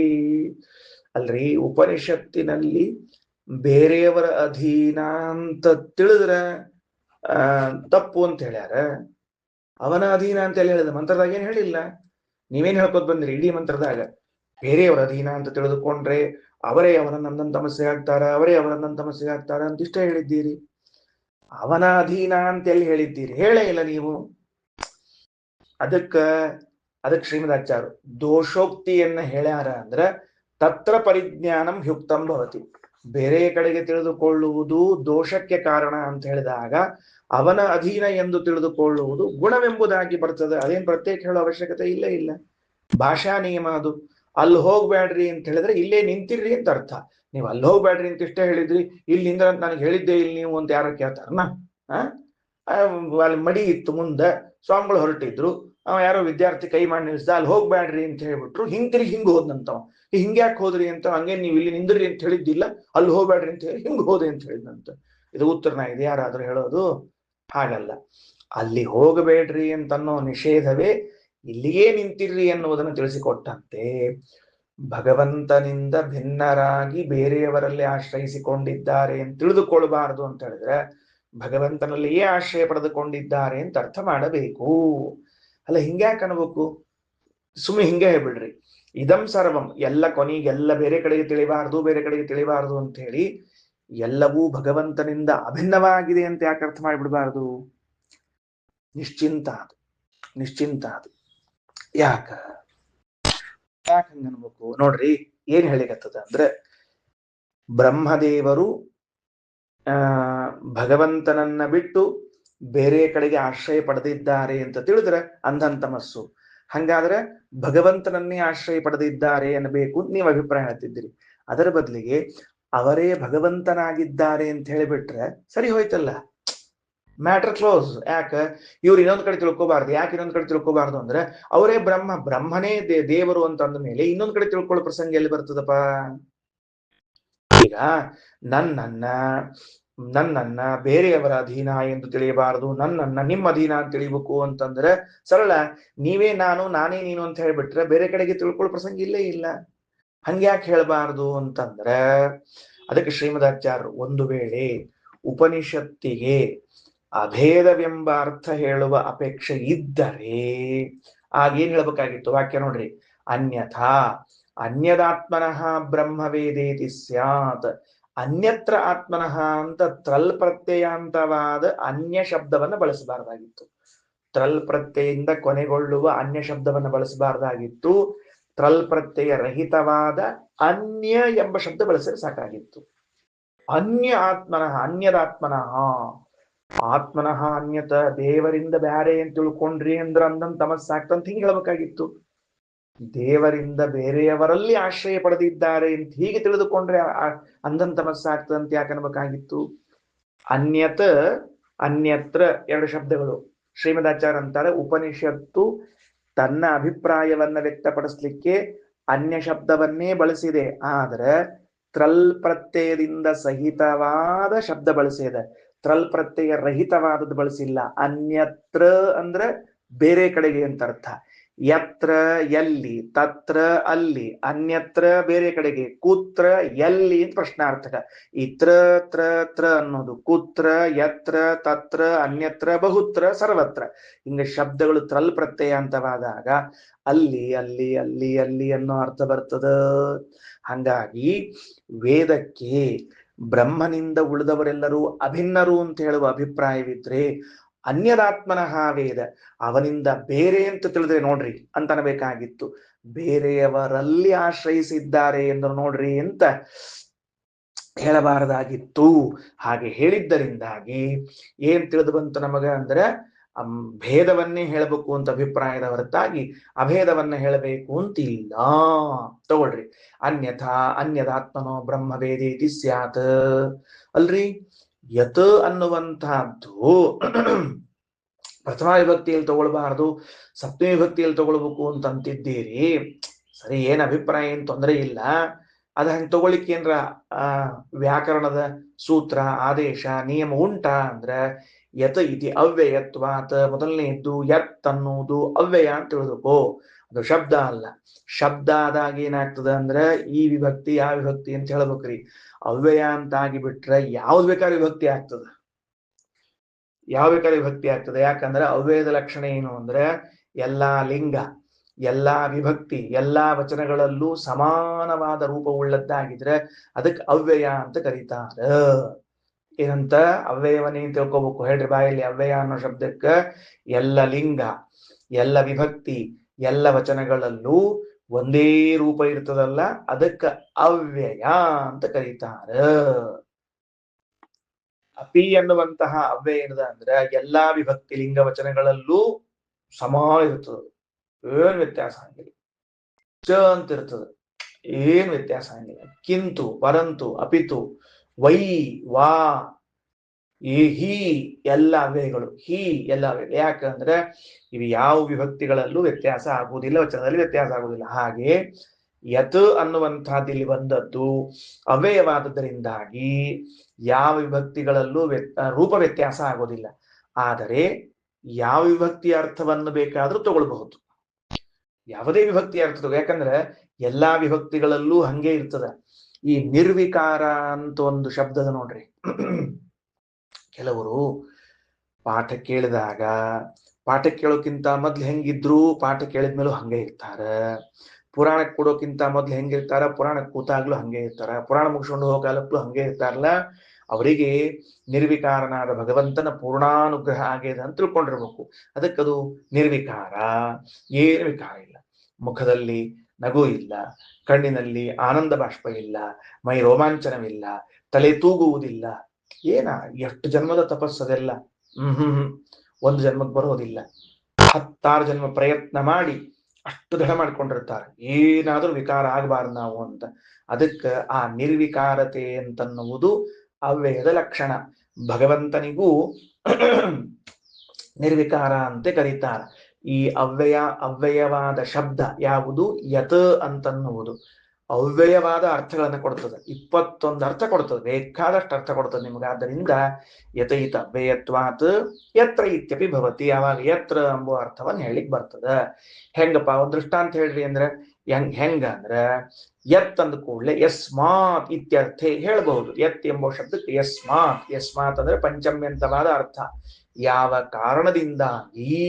ಅಲ್ರಿ. ಉಪನಿಷತ್ತಿನಲ್ಲಿ ಬೇರೆಯವರ ಅಧೀನ ಅಂತ ತಿಳಿದ್ರೆ ತಪ್ಪು ಅಂತ ಹೇಳ್ಯಾರ. ಅವನ ಅಧೀನ ಅಂತ ಹೇಳಿ ಹೇಳಿದ ಮಂತ್ರದಾಗ ಏನ್ ಹೇಳಿಲ್ಲ. ನೀವೇನ್ ಹೇಳ್ಕೊತ ಬಂದ್ರಿ ಇಡೀ ಮಂತ್ರದಾಗ? ಬೇರೆಯವರ ಅಧೀನ ಅಂತ ತಿಳಿದುಕೊಂಡ್ರೆ ಅವರೇ ಅವನನ್ನ ತಮಸ್ಸೆ ಆಗ್ತಾರ, ಅವರೇ ಅವನನ್ನ ತಮಸ್ಸೆ ಆಗ್ತಾರ ಅಂತ ಇಷ್ಟ ಹೇಳಿದ್ದೀರಿ. ಅವನ ಅಧೀನ ಅಂತ ಎಲ್ಲಿ ಹೇಳಿದ್ದೀರಿ? ಹೇಳೇ ಇಲ್ಲ ನೀವು. ಅದಕ್ಕ ಶ್ರೀಮದಾಚಾರ್ಯ ದೋಷೋಕ್ತಿಯನ್ನ ಹೇಳ್ಯಾರ ಅಂದ್ರ ತತ್ರ ಪರಿಜ್ಞಾನಂ ಯುಕ್ತಂ ಭವತಿ. ಬೇರೆ ಕಡೆಗೆ ತಿಳಿದುಕೊಳ್ಳುವುದು ದೋಷಕ್ಕೆ ಕಾರಣ ಅಂತ ಹೇಳಿದಾಗ ಅವನ ಅಧೀನ ಎಂದು ತಿಳಿದುಕೊಳ್ಳುವುದು ಗುಣವೆಂಬುದಾಗಿ ಬರ್ತದೆ. ಅದೇನ್ ಪ್ರತ್ಯೇಕ ಹೇಳೋ ಅವಶ್ಯಕತೆ ಇಲ್ಲೇ ಇಲ್ಲ. ಭಾಷಾ ನಿಯಮ ಅದು. ಅಲ್ಲಿ ಹೋಗ್ಬೇಡ್ರಿ ಅಂತ ಹೇಳಿದ್ರೆ ಇಲ್ಲೇ ನಿಂತಿರ್ರಿ ಅಂತ ಅರ್ಥ. ನೀವು ಅಲ್ಲಿ ಹೋಗ್ಬೇಡ್ರಿ ಅಂತ ಇಷ್ಟೇ ಹೇಳಿದ್ರಿ, ಇಲ್ಲಿ ನಿಂದ್ರ ಅಂತ ನನಗೆ ಹೇಳಿದ್ದೆ ಇಲ್ಲಿ ನೀವು ಅಂತ ಯಾರು ಕೇಳ್ತಾರನ? ಅಲ್ಲಿ ಮಡಿ ಇತ್ತು, ಮುಂದೆ ಸ್ವಾಮಿಗಳು ಹೊರಟಿದ್ರು, ಯಾರೋ ವಿದ್ಯಾರ್ಥಿ ಕೈ ಮಾಡಿ ನಿಲ್ಸ್ದ, ಅಲ್ಲಿ ಹೋಗ್ಬೇಡ್ರಿ ಅಂತ ಹೇಳ್ಬಿಟ್ರು, ಹಿಂಗ್ ಹೋದ್ನಂತವ. ಹಿಂಗ್ಯಾಕೆ ಹೋದ್ರಿ ಅಂತ, ಹಂಗೆ ನೀವು ಇಲ್ಲಿ ನಿಂದ್ರಿ ಅಂತ ಹೇಳಿದ್ದಿಲ್ಲ, ಅಲ್ಲಿ ಹೋಗ್ಬೇಡ್ರಿ ಅಂತ ಹೇಳಿ ಹಿಂಗ್ ಹೋದೆ ಅಂತ ಹೇಳಿದಂತ. ಇದು ಉತ್ತರನ ಇದೆ ಯಾರಾದ್ರೂ ಹೇಳೋದು? ಹಾಗಲ್ಲ. ಅಲ್ಲಿ ಹೋಗಬೇಡ್ರಿ ಅಂತನ್ನೋ ನಿಷೇಧವೇ ಇಲ್ಲಿಯೇ ನಿಂತಿರ್ರಿ ಎನ್ನುವುದನ್ನು ತಿಳಿಸಿಕೊಟ್ಟಂತೆ. ಭಗವಂತನಿಂದ ಭಿನ್ನರಾಗಿ ಬೇರೆಯವರಲ್ಲಿ ಆಶ್ರಯಿಸಿಕೊಂಡಿದ್ದಾರೆ ಅಂತ ತಿಳಿದುಕೊಳ್ಬಾರದು ಅಂತ ಹೇಳಿದ್ರೆ ಭಗವಂತನಲ್ಲಿಯೇ ಆಶ್ರಯ ಪಡೆದುಕೊಂಡಿದ್ದಾರೆ ಅಂತ ಅರ್ಥ ಮಾಡಬೇಕು. ಅಲ್ಲ ಹಿಂಗ್ಯಾಕೆ ಅನ್ಬೇಕು, ಸುಮ್ಮನೆ ಹಿಂಗೆ ಹೇಳ್ಬಿಡ್ರಿ. ಇದಂ ಸರ್ವಂ, ಎಲ್ಲ ಕೊನೆಗೆಲ್ಲ ಬೇರೆ ಕಡೆಗೆ ತಿಳಿಬಾರ್ದು, ಬೇರೆ ಕಡೆಗೆ ತಿಳಿಬಾರ್ದು ಅಂತ ಹೇಳಿ ಎಲ್ಲವೂ ಭಗವಂತನಿಂದ ಅಭಿನ್ನವಾಗಿದೆ ಅಂತ ಯಾಕೆ ಅರ್ಥ ಮಾಡಿಬಿಡ್ಬಾರ್ದು? ನಿಶ್ಚಿಂತ ಅದು, ನಿಶ್ಚಿಂತ ಅದು. ಯಾಕೆ ಹಂಗನ್ಬೇಕು ನೋಡ್ರಿ. ಏನ್ ಹೇಳಿಕತ್ತದ ಅಂದ್ರೆ, ಬ್ರಹ್ಮದೇವರು ಭಗವಂತನನ್ನ ಬಿಟ್ಟು ಬೇರೆ ಕಡೆಗೆ ಆಶ್ರಯ ಪಡೆದಿದ್ದಾರೆ ಅಂತ ತಿಳಿದ್ರೆ ಅಂಧಂತಮಸ್ಸು. ಹಂಗಾದ್ರೆ ಭಗವಂತನನ್ನೇ ಆಶ್ರಯ ಪಡೆದಿದ್ದಾರೆ ಅನ್ನಬೇಕು ನೀವು ಅಭಿಪ್ರಾಯ ಹೇಳ್ತಿದ್ದೀರಿ. ಅದರ ಬದಲಿಗೆ ಅವರೇ ಭಗವಂತನಾಗಿದ್ದಾರೆ ಅಂತ ಹೇಳಿಬಿಟ್ರೆ ಸರಿ ಹೋಯ್ತಲ್ಲ, ಮ್ಯಾಟರ್ ಕ್ಲೋಸ್. ಯಾಕೆ ಇವ್ರು ಇನ್ನೊಂದ್ ಕಡೆ ತಿಳ್ಕೋಬಾರ್ದು? ಯಾಕೆ ಇನ್ನೊಂದ್ ಕಡೆ ತಿಳ್ಕೋಬಾರ್ದು ಅಂದ್ರೆ, ಅವರೇ ಬ್ರಹ್ಮನೇ ದೇವರು ಅಂತ ಅಂದ ಮೇಲೆ ಇನ್ನೊಂದ್ ಕಡೆ ತಿಳ್ಕೊಳ್ಳೋ ಪ್ರಸಂಗ ಎಲ್ಲಿ ಬರ್ತದಪ್ಪ? ಈಗ ನನ್ನನ್ನ ಬೇರೆಯವರ ಅಧೀನ ಎಂದು ತಿಳಿಯಬಾರದು, ನನ್ನನ್ನ ನಿಮ್ಮ ಅಧೀನ ಅಂತ ತಿಳಿಬೇಕು ಅಂತಂದ್ರೆ ಸರಳ, ನೀವೇ ನಾನು, ನಾನೇ ನೀನು ಅಂತ ಹೇಳ್ಬಿಟ್ರೆ ಬೇರೆ ಕಡೆಗೆ ತಿಳ್ಕೊಳ್ಳೋ ಪ್ರಸಂಗ ಇಲ್ಲೇ ಇಲ್ಲ. ಹಂಗ್ಯಾಕೆ ಹೇಳ್ಬಾರ್ದು ಅಂತಂದ್ರೆ, ಅದಕ್ಕೆ ಶ್ರೀಮದಾಚಾರ್ಯರು ಒಂದು ವೇಳೆ ಉಪನಿಷತ್ತಿಗೆ ಅಭೇದವೆಂಬ ಅರ್ಥ ಹೇಳುವ ಅಪೇಕ್ಷೆ ಇದ್ದರೆ ಆಗೇನ್ ಹೇಳ್ಬೇಕಾಗಿತ್ತು? ವಾಕ್ಯ ನೋಡ್ರಿ, ಅನ್ಯಥಾ ಅನ್ಯದಾತ್ಮನಃ ಬ್ರಹ್ಮವೇದೇತಿ ಸ್ಯಾತ್. ಅನ್ಯತ್ರ ಆತ್ಮನಃ ಅಂತ ತ್ರಲ್ ಪ್ರತ್ಯಯಾಂತವಾದ ಅನ್ಯ ಶಬ್ದವನ್ನ ಬಳಸಬಾರ್ದಾಗಿತ್ತು. ತ್ರಲ್ ಪ್ರತ್ಯಯಿಂದ ಕೊನೆಗೊಳ್ಳುವ ಅನ್ಯ ಶಬ್ದವನ್ನ ಬಳಸಬಾರ್ದಾಗಿತ್ತು. ತ್ರಲ್ ಪ್ರತ್ಯಯ ರಹಿತವಾದ ಅನ್ಯ ಎಂಬ ಶಬ್ದ ಬಳಸಿದ್ರೆ ಸಾಕಾಗಿತ್ತು. ಅನ್ಯ ಆತ್ಮನಃ, ಅನ್ಯದಾತ್ಮನಃ, ಆತ್ಮನಃ ಅನ್ಯತ, ದೇವರಿಂದ ಬ್ಯಾರೆ ಅಂತ ತಿಳ್ಕೊಂಡ್ರಿ ಅಂದ್ರ ಅಂದಂತ ತಮಸ್ಸಾಗ್ತಂತ ಹಿಂಗೆ ಹೇಳ್ಬೇಕಾಗಿತ್ತು. ದೇವರಿಂದ ಬೇರೆಯವರಲ್ಲಿ ಆಶ್ರಯ ಪಡೆದಿದ್ದಾರೆ ಅಂತ ಹೀಗೆ ತಿಳಿದುಕೊಂಡ್ರೆ ಅಂಧನ್ ತಮಸ್ಸಾಗ್ತದಂತ ಯಾಕೆ ಅನ್ಬೇಕಾಗಿತ್ತು? ಅನ್ಯತ ಅನ್ಯತ್ರ ಎರಡು ಶಬ್ದಗಳು. ಶ್ರೀಮದಾಚಾರ್ಯ ಅಂತಾರೆ, ಉಪನಿಷತ್ತು ತನ್ನ ಅಭಿಪ್ರಾಯವನ್ನ ವ್ಯಕ್ತಪಡಿಸ್ಲಿಕ್ಕೆ ಅನ್ಯ ಶಬ್ದವನ್ನೇ ಬಳಸಿದೆ, ಆದ್ರೆ ತ್ರಲ್ ಪ್ರತ್ಯಯದಿಂದ ಸಹಿತವಾದ ಶಬ್ದ ಬಳಸಿದೆ, ತ್ರಲ್ ಪ್ರತ್ಯಯ ರಹಿತವಾದದ್ದು ಬಳಸಿಲ್ಲ. ಅನ್ಯತ್ರ ಅಂದ್ರೆ ಬೇರೆ ಕಡೆಗೆ ಅಂತ ಅರ್ಥ. ಯತ್ರ ಎಲ್ಲಿ, ತತ್ರ ಅಲ್ಲಿ, ಅನ್ಯತ್ರ ಬೇರೆ ಕಡೆಗೆ, ಕುತ್ರ ಎಲ್ಲಿ ಅಂತ ಪ್ರಶ್ನಾರ್ಥಕ. ಇತ್ರ ತ್ರ ತ್ರ ಅನ್ನೋದು ಕುತ್ರ, ಯತ್ರ, ತತ್ರ, ಅನ್ಯತ್ರ, ಬಹುತ್ರ, ಸರ್ವತ್ರ. ಹಿಂಗ ಶಬ್ದಗಳು ತ್ರಲ್ ಪ್ರತ್ಯಯ ಅಂತವಾದಾಗ ಅಲ್ಲಿ ಅಲ್ಲಿ ಅಲ್ಲಿ ಅಲ್ಲಿ ಅನ್ನೋ ಅರ್ಥ ಬರ್ತದ. ಹಂಗಾಗಿ ವೇದಕ್ಕೆ ಬ್ರಹ್ಮನಿಂದ ಉಳಿದವರೆಲ್ಲರೂ ಅಭಿನ್ನರು ಅಂತ ಹೇಳುವ ಅಭಿಪ್ರಾಯವಿದ್ರೆ ಅನ್ಯದಾತ್ಮನಃ ವೇದ, ಅವನಿಂದ ಬೇರೆ ಅಂತ ತಿಳಿದ್ರೆ ನೋಡ್ರಿ ಅಂತ ಅನ್ಬೇಕಾಗಿತ್ತು. ಬೇರೆಯವರಲ್ಲಿ ಆಶ್ರಯಿಸಿದ್ದಾರೆ ಎಂದು ನೋಡ್ರಿ ಅಂತ ಹೇಳಬಾರದಾಗಿತ್ತು. ಹಾಗೆ ಹೇಳಿದ್ದರಿಂದಾಗಿ ಏನ್ ತಿಳಿದು ಬಂತು ನಮಗ ಅಂದ್ರೆ, ಭೇದವನ್ನೇ ಹೇಳಬೇಕು ಅಂತ ಅಭಿಪ್ರಾಯದ ಹೊರತಾಗಿ ಅಭೇದವನ್ನ ಹೇಳಬೇಕು ಅಂತಿಲ್ಲ. ತಗೊಳ್ರಿ, ಅನ್ಯಥಾ ಅನ್ಯದಾತ್ಮನೋ ಬ್ರಹ್ಮವೇದೇತಿ ಸ್ಯಾತ್. ಅಲ್ರಿ, ಯತ್ ಅನ್ನುವಂತಹದ್ದು ಪ್ರಥಮ ವಿಭಕ್ತಿಯಲ್ಲಿ ತಗೊಳ್ಬಾರ್ದು, ಸಪ್ತಮಿ ವಿಭಕ್ತಿಯಲ್ಲಿ ತಗೊಳ್ಬೇಕು ಅಂತ ಅಂತಿದ್ದೀರಿ. ಸರಿ, ಏನ್ ಅಭಿಪ್ರಾಯ ಏನ್ ತೊಂದರೆ ಇಲ್ಲ. ಅದ ಹಂಗೆ ತಗೊಳ್ಳಿಕ್ಕೆ ಏನ್ರ ವ್ಯಾಕರಣದ ಸೂತ್ರ, ಆದೇಶ, ನಿಯಮ ಉಂಟಾ ಅಂದ್ರೆ, ಯತ್ ಇತಿ ಅವ್ಯಯತ್ವಾತ್, ಮೊದಲನೇದ್ದು ಯತ್ ಅನ್ನುವುದು ಅವ್ಯಯ ಅಂತ ತಿಳಿದುಕೋ. ಅದು ಶಬ್ದ ಅಲ್ಲ. ಶಬ್ದ ಆದಾಗ ಏನಾಗ್ತದ ಅಂದ್ರೆ ಈ ವಿಭಕ್ತಿ ಆ ವಿಭಕ್ತಿ ಅಂತ ಹೇಳ್ಬೇಕ್ರಿ. ಅವ್ಯಯ ಅಂತ ಆಗಿಬಿಟ್ರೆ ಯಾವ್ದು ಬೇಕಾದ್ರೆ ವಿಭಕ್ತಿ ಆಗ್ತದ, ಯಾವ ಬೇಕಾದ್ರೆ ವಿಭಕ್ತಿ ಆಗ್ತದೆ. ಯಾಕಂದ್ರೆ ಅವ್ಯಯದ ಲಕ್ಷಣ ಏನು ಅಂದ್ರೆ, ಎಲ್ಲಾ ಲಿಂಗ, ಎಲ್ಲಾ ವಿಭಕ್ತಿ, ಎಲ್ಲಾ ವಚನಗಳಲ್ಲೂ ಸಮಾನವಾದ ರೂಪವುಳ್ಳದ್ದಾಗಿದ್ರೆ ಅದಕ್ಕೆ ಅವ್ಯಯ ಅಂತ ಕರೀತಾರ. ಏನಂತ? ಅವ್ಯಯವನ್ನೇನ್ ತಿಳ್ಕೊಬೇಕು ಹೇಳ್ರಿ ಬಾಯಲ್ಲಿ. ಅವ್ಯಯ ಅನ್ನೋ ಶಬ್ದಕ್ಕ ಎಲ್ಲ ಲಿಂಗ, ಎಲ್ಲ ವಿಭಕ್ತಿ, ಎಲ್ಲ ವಚನಗಳಲ್ಲೂ ಒಂದೇ ರೂಪ ಇರ್ತದಲ್ಲ, ಅದಕ್ಕ ಅವ್ಯಯ ಅಂತ ಕರೀತಾರ. ಅಪಿ ಅನ್ನುವಂತಹ ಅವ್ಯಯ ಏನದ ಅಂದ್ರೆ ಎಲ್ಲಾ ವಿಭಕ್ತಿ ಲಿಂಗ ವಚನಗಳಲ್ಲೂ ಸಮಾನ ಇರ್ತದ, ಏನ್ ವ್ಯತ್ಯಾಸ ಆಗಿಲ್ಲ. ಚ ಅಂತ ಇರ್ತದ, ಏನ್ ವ್ಯತ್ಯಾಸ ಆಗಿಲ್ಲ. ಕಿಂತು, ಪರಂತು, ಅಪಿತು, ವೈ, ವಾ, ಹಿ ಎಲ್ಲ ಅವ್ಯಯಗಳು, ಹಿ ಎಲ್ಲ ಅವ್ಯಯ. ಯಾಕಂದ್ರೆ ಇವು ಯಾವ ವಿಭಕ್ತಿಗಳಲ್ಲೂ ವ್ಯತ್ಯಾಸ ಆಗುವುದಿಲ್ಲ, ವಚನದಲ್ಲಿ ವ್ಯತ್ಯಾಸ ಆಗುವುದಿಲ್ಲ. ಹಾಗೆ ಯತ್ ಅನ್ನುವಂತಹದ್ದು ಇಲ್ಲಿ ಬಂದದ್ದು ಅವ್ಯಯವಾದದ್ದರಿಂದಾಗಿ ಯಾವ ವಿಭಕ್ತಿಗಳಲ್ಲೂ ರೂಪ ವ್ಯತ್ಯಾಸ ಆಗೋದಿಲ್ಲ. ಆದರೆ ಯಾವ ವಿಭಕ್ತಿಯ ಅರ್ಥವನ್ನು ಬೇಕಾದ್ರೂ ತಗೊಳ್ಬಹುದು, ಯಾವುದೇ ವಿಭಕ್ತಿಯ ಅರ್ಥ ತಗೋ. ಯಾಕಂದ್ರೆ ಎಲ್ಲಾ ವಿಭಕ್ತಿಗಳಲ್ಲೂ ಹಂಗೆ ಇರ್ತದ. ಈ ನಿರ್ವಿಕಾರ ಅಂತ ಒಂದು ಶಬ್ದದ ನೋಡ್ರಿ. ಕೆಲವರು ಪಾಠ ಕೇಳಿದಾಗ ಪಾಠ ಕೇಳೋಕ್ಕಿಂತ ಮೊದ್ಲು ಹೆಂಗಿದ್ರು ಪಾಠ ಕೇಳಿದ್ಮೇಲೂ ಹಂಗೆ ಇರ್ತಾರ. ಪುರಾಣಕ್ಕೆ ಕೊಡೋಕ್ಕಿಂತ ಮೊದ್ಲು ಹೆಂಗಿರ್ತಾರ, ಪುರಾಣಕ್ಕೆ ಕೂತಾಗ್ಲೂ ಹಂಗೆ ಇರ್ತಾರ. ಪುರಾಣ ಮುಗಿಸ್ಕೊಂಡು ಹೋಗೋ ಕಾಲಕ್ಕೂ ಹಂಗೆ ಇರ್ತಾರಲ್ಲ. ಅವರಿಗೆ ನಿರ್ವಿಕಾರನಾದ ಭಗವಂತನ ಪೂರ್ಣಾನುಗ್ರಹ ಆಗಿದೆ ಅಂತ ತಿಳ್ಕೊಂಡಿರ್ಬೇಕು. ಅದಕ್ಕದು ನಿರ್ವಿಕಾರ, ಏನು ವಿಕಾರ ಇಲ್ಲ. ಮುಖದಲ್ಲಿ ನಗು ಇಲ್ಲ, ಕಣ್ಣಿನಲ್ಲಿ ಆನಂದ ಬಾಷ್ಪ ಇಲ್ಲ, ಮೈ ರೋಮಾಂಚನವಿಲ್ಲ, ತಲೆ ತೂಗುವುದಿಲ್ಲ. ಏನ ಎಷ್ಟು ಜನ್ಮದ ತಪಸ್ಸದೆಲ್ಲ. ಒಂದು ಜನ್ಮಕ್ಕೆ ಬರೋದಿಲ್ಲ. 10 ಜನ್ಮ ಪ್ರಯತ್ನ ಮಾಡಿ ಅಷ್ಟು ದೃಢ ಮಾಡ್ಕೊಂಡಿರ್ತಾರೆ, ಏನಾದ್ರೂ ವಿಕಾರ ಆಗಬಾರ್ದು ನಾವು ಅಂತ. ಅದಕ್ಕೆ ಆ ನಿರ್ವಿಕಾರತೆ ಅಂತನ್ನುವುದು ಅವ್ಯಯದ ಲಕ್ಷಣ. ಭಗವಂತನಿಗೂ ನಿರ್ವಿಕಾರ ಅಂತ ಕರೀತಾರೆ. ಈ ಅವ್ಯಯವಾದ ಶಬ್ದ ಯಾವುದು? ಯತ್ ಅಂತನ್ನುವುದು ಅವ್ಯಯವಾದ ಅರ್ಥಗಳನ್ನು ಕೊಡ್ತದೆ. 21 ಅರ್ಥ ಕೊಡ್ತದೆ, ಬೇಕಾದಷ್ಟು ಅರ್ಥ ಕೊಡ್ತದೆ ನಿಮ್ಗೆ. ಆದ್ದರಿಂದ ಯತೈತ ಅವ್ಯಯತ್ವಾತ್ ಯತ್ರ ಇತ್ಯಪಿ ಭವತಿ. ಆವಾಗ ಯತ್ರ ಎಂಬುವ ಅರ್ಥವನ್ನು ಹೇಳಿಕ್ ಬರ್ತದ. ಹೆಂಗಪ್ಪ ಒಂದು ದೃಷ್ಟಾಂತ ಹೇಳ್ರಿ ಅಂದ್ರೆ ಹೆಂಗ ಅಂದ್ರೆ, ಯತ್ ಅಂದ ಕೂಡಲೇ ಯಸ್ಮಾತ್ ಇತ್ಯರ್ಥ ಹೇಳ್ಬಹುದು. ಯತ್ ಎಂಬ ಶಬ್ದಕ್ಕೆ ಯಸ್ಮಾತ್ ಅಂದ್ರೆ ಪಂಚಮ್ಯಂತವಾದ ಅರ್ಥ, ಯಾವ ಕಾರಣದಿಂದಾಗಿ